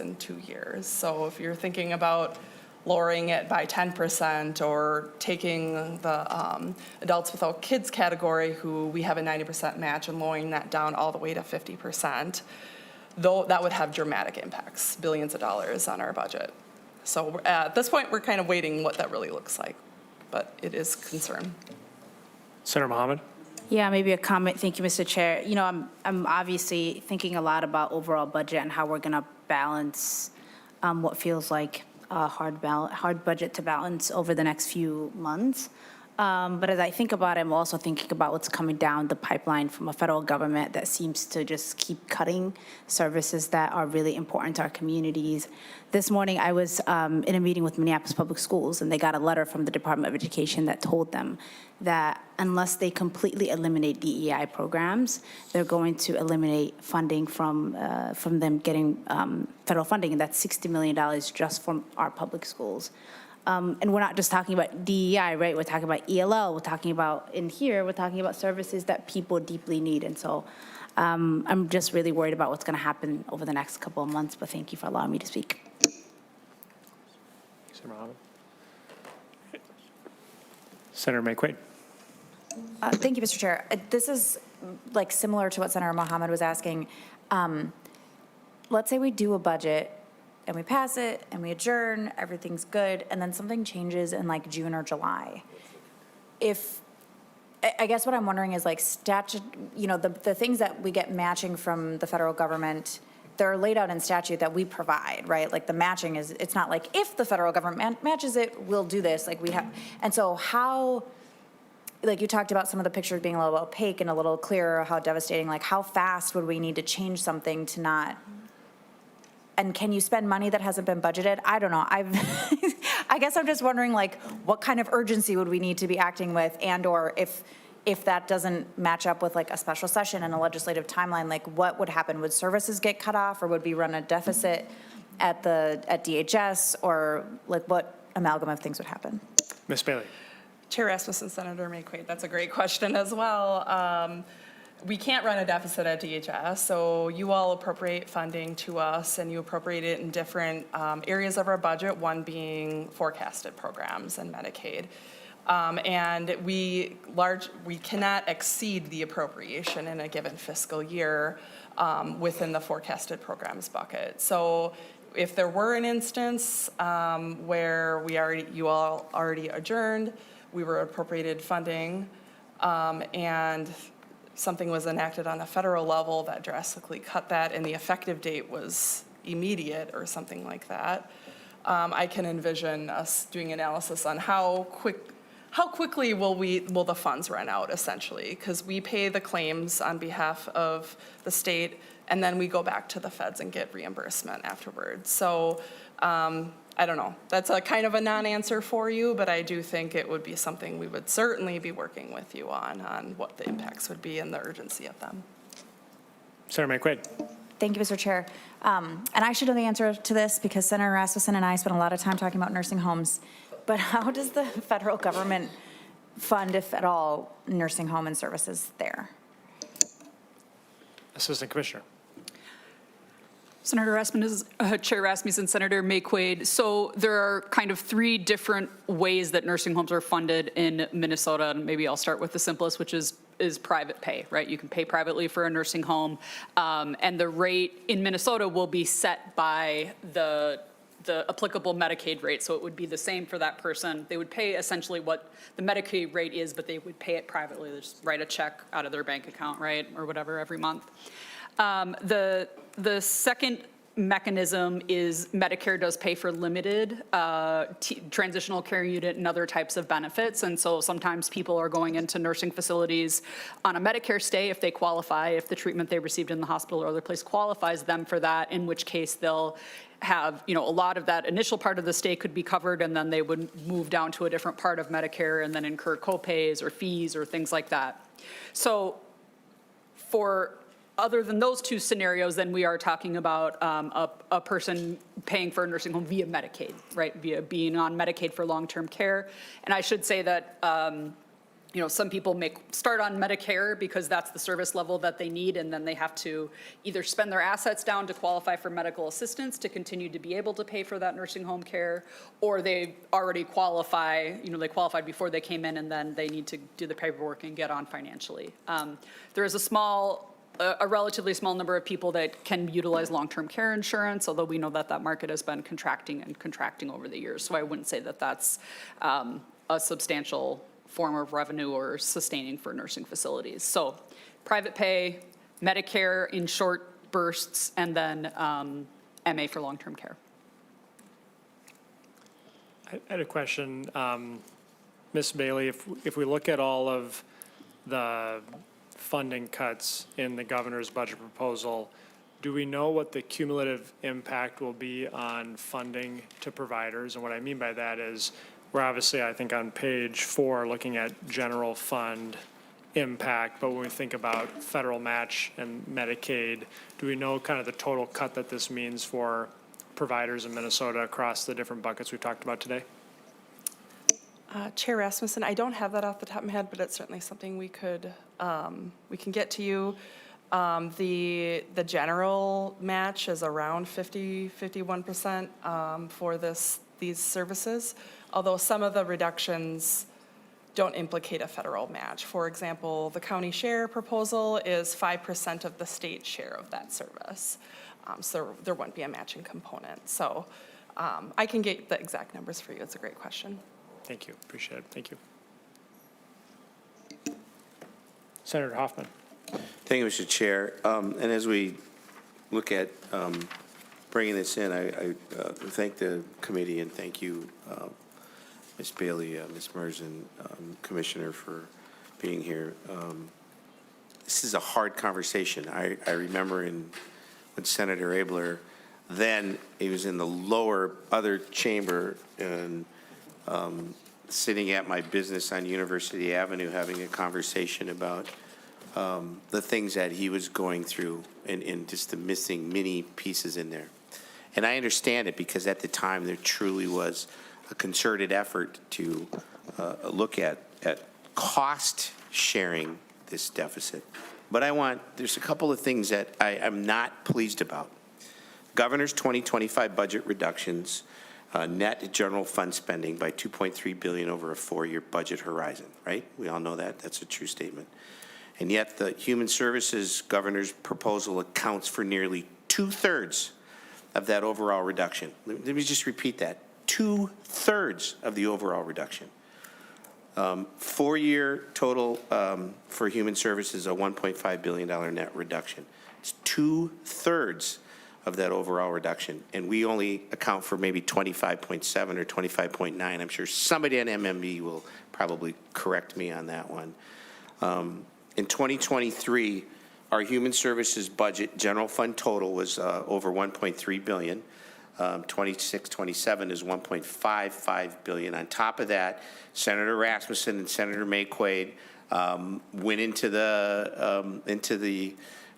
in 2 years. So if you're thinking about lowering it by 10% or taking the adults without kids category, who we have a 90% match, and lowering that down all the way to 50%, though that would have dramatic impacts, billions of dollars on our budget. So at this point, we're kind of waiting what that really looks like, but it is concern. Senator Mohammed? Yeah, maybe a comment. Thank you, Mr. Chair. You know, I'm obviously thinking a lot about overall budget and how we're going to balance what feels like a hard budget to balance over the next few months. But as I think about it, I'm also thinking about what's coming down the pipeline from a federal government that seems to just keep cutting services that are really important to our communities. This morning, I was in a meeting with Minneapolis Public Schools, and they got a letter from the Department of Education that told them that unless they completely eliminate DEI programs, they're going to eliminate funding from them getting federal funding, and that's $60 million just from our public schools. And we're not just talking about DEI, right? We're talking about ELL. We're talking about, in here, we're talking about services that people deeply need. And so I'm just really worried about what's going to happen over the next couple of months, but thank you for allowing me to speak. Senator Mohammed? Senator McQuaid? Thank you, Mr. Chair. This is like similar to what Senator Mohammed was asking. Let's say we do a budget and we pass it and we adjourn, everything's good, and then something changes in like June or July. I guess what I'm wondering is like the things that we get matching from the federal government, they're laid out in statute that we provide, right? Like the matching is, it's not like if the federal government matches it, we'll do this, like we have. And so how, like you talked about some of the pictures being a little opaque and a little clearer, how devastating, like how fast would we need to change something to not, and can you spend money that hasn't been budgeted? I don't know. I guess I'm just wondering, like, what kind of urgency would we need to be acting with, and or if that doesn't match up with like a special session and a legislative timeline, like what would happen? Would services get cut off, or would we run a deficit at DHS, or like what amalgam of things would happen? Ms. Bailey? Chair Rasmussen, Senator McQuaid, that's a great question as well. We can't run a deficit at DHS, so you all appropriate funding to us, and you appropriate it in different areas of our budget, one being forecasted programs and Medicaid. And we cannot exceed the appropriation in a given fiscal year within the forecasted programs bucket. So if there were an instance where you all already adjourned, we were appropriated funding, and something was enacted on the federal level that drastically cut that, and the effective date was immediate or something like that, I can envision us doing analysis on how quickly will the funds run out, essentially, because we pay the claims on behalf of the state, and then we go back to the feds and get reimbursement afterwards. So I don't know. That's a kind of a non-answer for you, but I do think it would be something we would certainly be working with you on what the impacts would be and the urgency of them. Senator McQuaid? Thank you, Mr. Chair. And I should know the answer to this because Senator Rasmussen and I spent a lot of time talking about nursing homes. But how does the federal government fund, if at all, nursing home and services there? Assistant Commissioner? Senator Rasmussen, Chair Rasmussen, Senator McQuaid. So there are kind of three different ways that nursing homes are funded in Minnesota. And maybe I'll start with the simplest, which is private pay, right? You can pay privately for a nursing home. And the rate in Minnesota will be set by the applicable Medicaid rate. So it would be the same for that person. They would pay essentially what the Medicaid rate is, but they would pay it privately. They just write a check out of their bank account, right? Or whatever every month. The second mechanism is Medicare does pay for limited transitional care unit and other types of benefits. And so sometimes people are going into nursing facilities on a Medicare stay if they qualify, if the treatment they received in the hospital or other place qualifies them for that, in which case they'll have, a lot of that initial part of the stay could be covered, and then they would move down to a different part of Medicare and then incur copays or fees or things like that. So other than those two scenarios, then we are talking about a person paying for a nursing home via Medicaid, right? Via being on Medicaid for long-term care. And I should say that, some people start on Medicare because that's the service level that they need, and then they have to either spend their assets down to qualify for medical assistance to continue to be able to pay for that nursing home care, or they already qualify, they qualified before they came in, and then they need to do the paperwork and get on financially. There is a small a relatively small number of people that can utilize long-term care insurance, although we know that that market has been contracting and contracting over the years. So I wouldn't say that that's a substantial form of revenue or sustaining for nursing facilities. So private pay, Medicare in short bursts, and then MA for long-term care. I had a question, Ms. Bailey, if we look at all of the funding cuts in the governor's budget proposal, do we know what the cumulative impact will be on funding to providers? And what I mean by that is, we're obviously, I think, on page 4, looking at general fund impact, but when we think about federal match and Medicaid, do we know kind of the total cut that this means for providers in Minnesota across the different buckets we've talked about today? Chair Rasmussen, I don't have that off the top of my head, but it's certainly something we could, we can get to you. The general match is around 51% for these services, although some of the reductions don't implicate a federal match. For example, the county share proposal is 5% of the state share of that service. So there wouldn't be a matching component. So I can get the exact numbers for you. It's a great question. Thank you, appreciate it, thank you. Senator Hoffman. Thank you, Mr. Chair. And as we look at bringing this in, I thank the committee and thank you, Ms. Bailey, Ms. Merzen, Commissioner, for being here. This is a hard conversation. I remember when Senator Abler, then he was in the lower other chamber and sitting at my business on University Avenue having a conversation about the things that he was going through and just the missing many pieces in there. And I understand it because at the time there truly was a concerted effort to look at cost sharing this deficit. But there's a couple of things that I'm not pleased about. Governor's 2025 budget reductions, net general fund spending by $2.3 billion over a 4-year budget horizon, right? We all know that. That's a true statement. And yet the Human Services Governor's proposal accounts for nearly 2/3 of that overall reduction. Let me just repeat that. 2/3 of the overall reduction. 4-year total for Human Services, a $1.5 billion net reduction. It's 2/3 of that overall reduction. And we only account for maybe 25.7 or 25.9. I'm sure somebody at MMB will probably correct me on that one. In 2023, our Human Services budget general fund total was over $1.3 billion. 26-27 is $1.55 billion. On top of that, Senator Rasmussen and Senator May-Quade went into the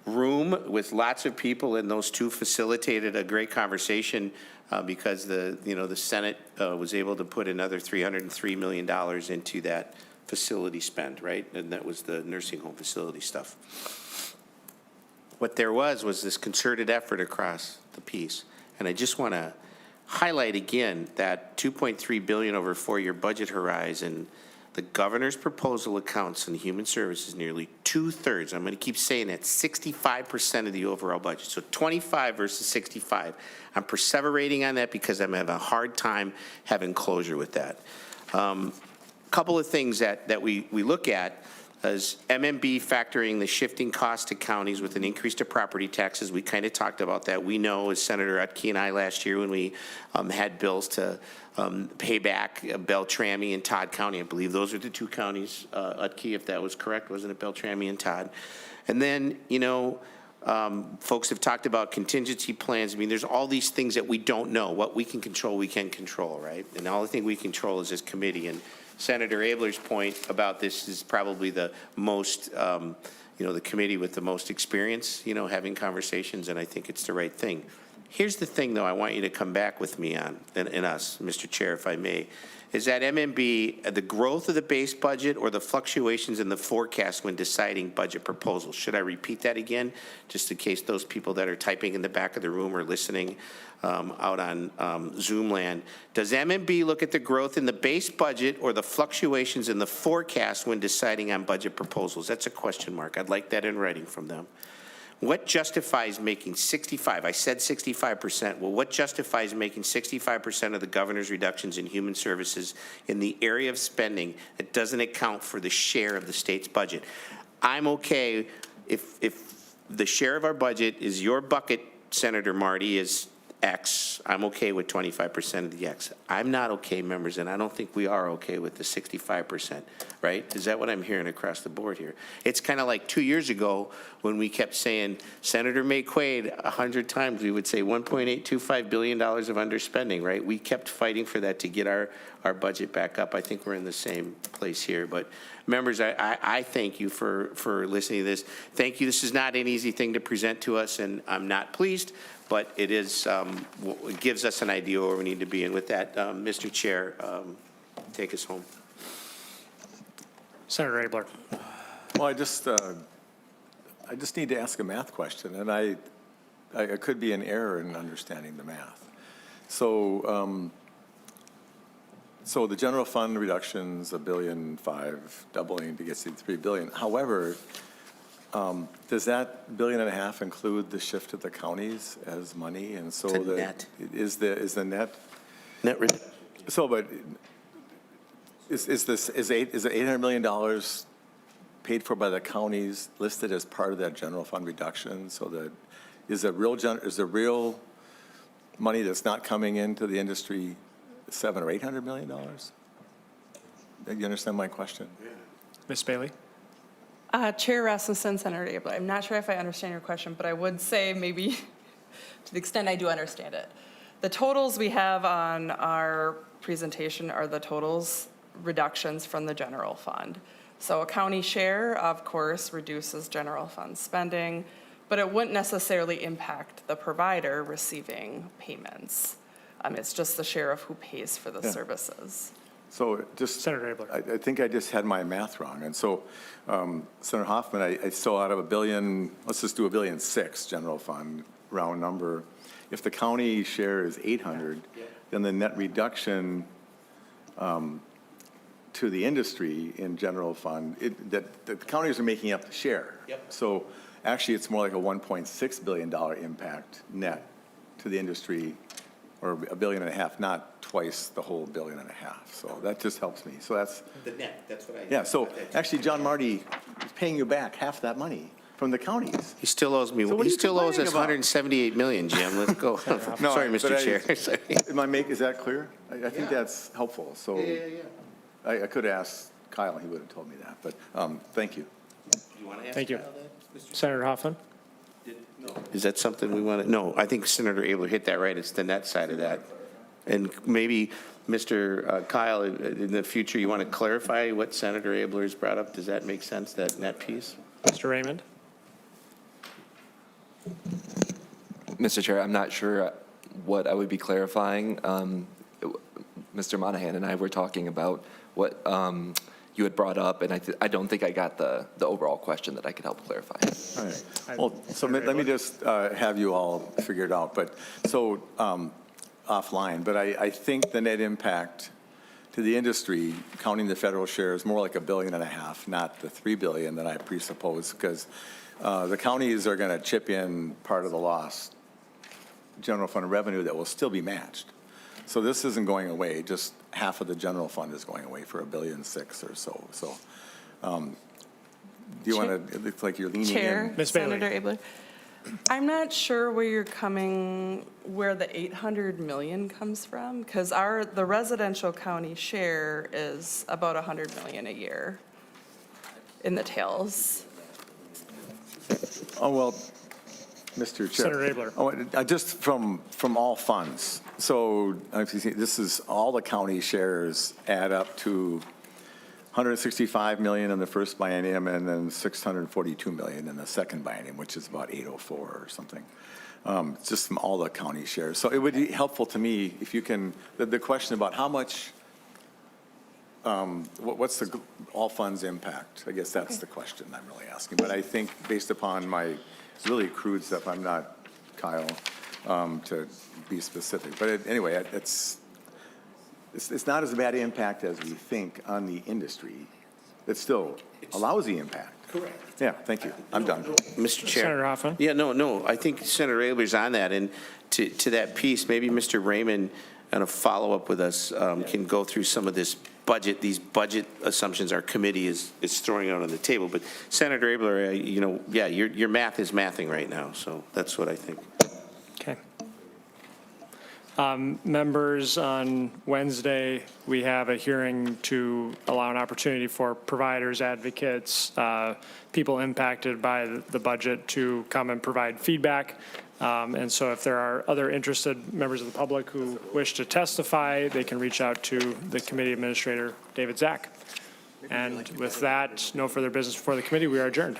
room with lots of people, and those two facilitated a great conversation because the Senate was able to put another $303 million into that facility spend, right? And that was the nursing home facility stuff. What there was this concerted effort across the piece. And I just want to highlight again that $2.3 billion over a 4-year budget horizon, the governor's proposal accounts in Human Services nearly 2/3. I'm going to keep saying that, 65% of the overall budget. So 25 versus 65. I'm perseverating on that because I'm having a hard time having closure with that. Couple of things that we look at is MMB factoring the shifting cost to counties with an increase to property taxes. We kind of talked about that. We know, as Senator Utke and I last year when we had bills to pay back Beltrami and Todd County. I believe those are the two counties, Utke, if that was correct, wasn't it Beltrami and Todd? And then, folks have talked about contingency plans. I mean, there's all these things that we don't know. What we can control, right? And the only thing we control is this committee. And Senator Abler's point about this is probably the most, the committee with the most experience, having conversations, and I think it's the right thing. Here's the thing, though, I want you to come back with me on, and us, Mr. Chair, if I may, is that MMB, the growth of the base budget or the fluctuations in the forecast when deciding budget proposals? Should I repeat that again, just in case those people that are typing in the back of the room or listening out on Zoom land? Does MMB look at the growth in the base budget or the fluctuations in the forecast when deciding on budget proposals? That's a question mark. I'd like that in writing from them. What justifies making 65? I said 65%. Well, what justifies making 65% of the governor's reductions in human services in the area of spending that doesn't account for the share of the state's budget? I'm okay if the share of our budget is your bucket, Senator Marty, is X, I'm okay with 25% of the X. I'm not okay, members, and I don't think we are okay with the 65%, right? Is that what I'm hearing across the board here? It's kind of like 2 years ago when we kept saying, Senator May Quaid, 100 times we would say $1.825 billion of underspending, right? We kept fighting for that to get our budget back up. I think we're in the same place here. But members, I thank you for listening to this. Thank you. This is not an easy thing to present to us, and I'm not pleased, but it is, it gives us an idea where we need to be. And with that, Mr. Chair, take us home. Senator Abler. Well, I just need to ask a math question, and I could be an error in understanding the math. So, so the general fund reduction's $1.5 billion, doubling to get to $3 billion. However, does that $1.5 billion include the shift to the counties as money? And so It's a the net. is the net. Net reduction. So, but is the $800 million paid for by the counties listed as part of that general fund reduction? So that is the real money that's not coming into the industry $700 or $800 million? Do you understand my question? Ms. Bailey. Chair Rasmussen, Senator Abler, I'm not sure if I understand your question, but I would say maybe to the extent I do understand it. The totals we have on our presentation are the totals reductions from the general fund. So a county share, of course, reduces general fund spending, but it wouldn't necessarily impact the provider receiving payments. It's just the share of who pays for the services. So just, Senator Abler. I think I just had my math wrong. And so, Senator Hoffman, I still out of $1 billion, let's just do $1.6 billion general fund, round number. If the county share is 800, then the net reduction to the industry in general fund, that the counties are making up the share. Yep. So actually, it's more like a $1.6 billion impact net to the industry, or $1.5 billion, not twice the whole $1.5 billion. So that just helps me. So that's The net, that's what I. yeah. So actually, John Marty is paying you back half that money from the counties. He still owes me, So what are he you still owes us complaining about? $178 million, Jim. Let's go. No, Sorry, but Mr. Chair. Sorry. Is that clear? I think that's helpful. So I could ask Kyle, he would have told me that. But thank you. Thank you. Senator Hoffman. Is that something we want to, no, I think Senator Abler hit that right. It's the net side of that. And maybe, Mr. Kyle, in the future, you want to clarify what Senator Abler has brought up? Does that make sense, that net piece? Mr. Raymond. Mr. Chair, I'm not sure what I would be clarifying. Mr. Monahan and I were talking about what you had brought up, and I don't think I got the overall question that I could help clarify. All right. Well, so let me just have you all figure it out. But so offline, but I think the net impact to the industry, counting the federal share, is more like $1.5 billion, not the $3 billion that I presuppose, because the counties are going to chip in part of the lost general fund revenue that will still be matched. So this isn't going away. Just half of the general fund is going away for $1.6 billion or so. So do you want to, it looks like you're leaning Chair, in. Ms. Bailey. Senator Abler, I'm not sure where the $800 million comes from, because the residential county share is about $100 million a year in the tails. Oh, well, Mr. Chair. Senator Abler. Oh, just from all funds. So this is all the county shares add up to $165 million in the first biennium and then $642 million in the second biennium, which is about 804 or something. Just from all the county shares. So it would be helpful to me if you can, the question about how much, what's the all funds impact? I guess that's the question I'm really asking. But I think based upon my really crude stuff, I'm not Kyle to be specific. But anyway, it's not as bad impact as we think on the industry. It's still a lousy impact. Correct. Yeah, thank you. I'm done. Mr. Chair. Senator Hoffman? Yeah, no, I think Senator Abler's on that, and to that piece, maybe Mr. Raymond, on a follow-up with us, can go through some of this budget, these budget assumptions our committee is throwing out on the table. But Senator Abler, yeah, your math is mathing right now, so that's what I think. Okay. Members, on Wednesday, we have a hearing to allow an opportunity for providers, advocates, people impacted by the budget to come and provide feedback. And so if there are other interested members of the public who wish to testify, they can reach out to the committee administrator, David Zach. And with that, no further business before the committee. We are adjourned.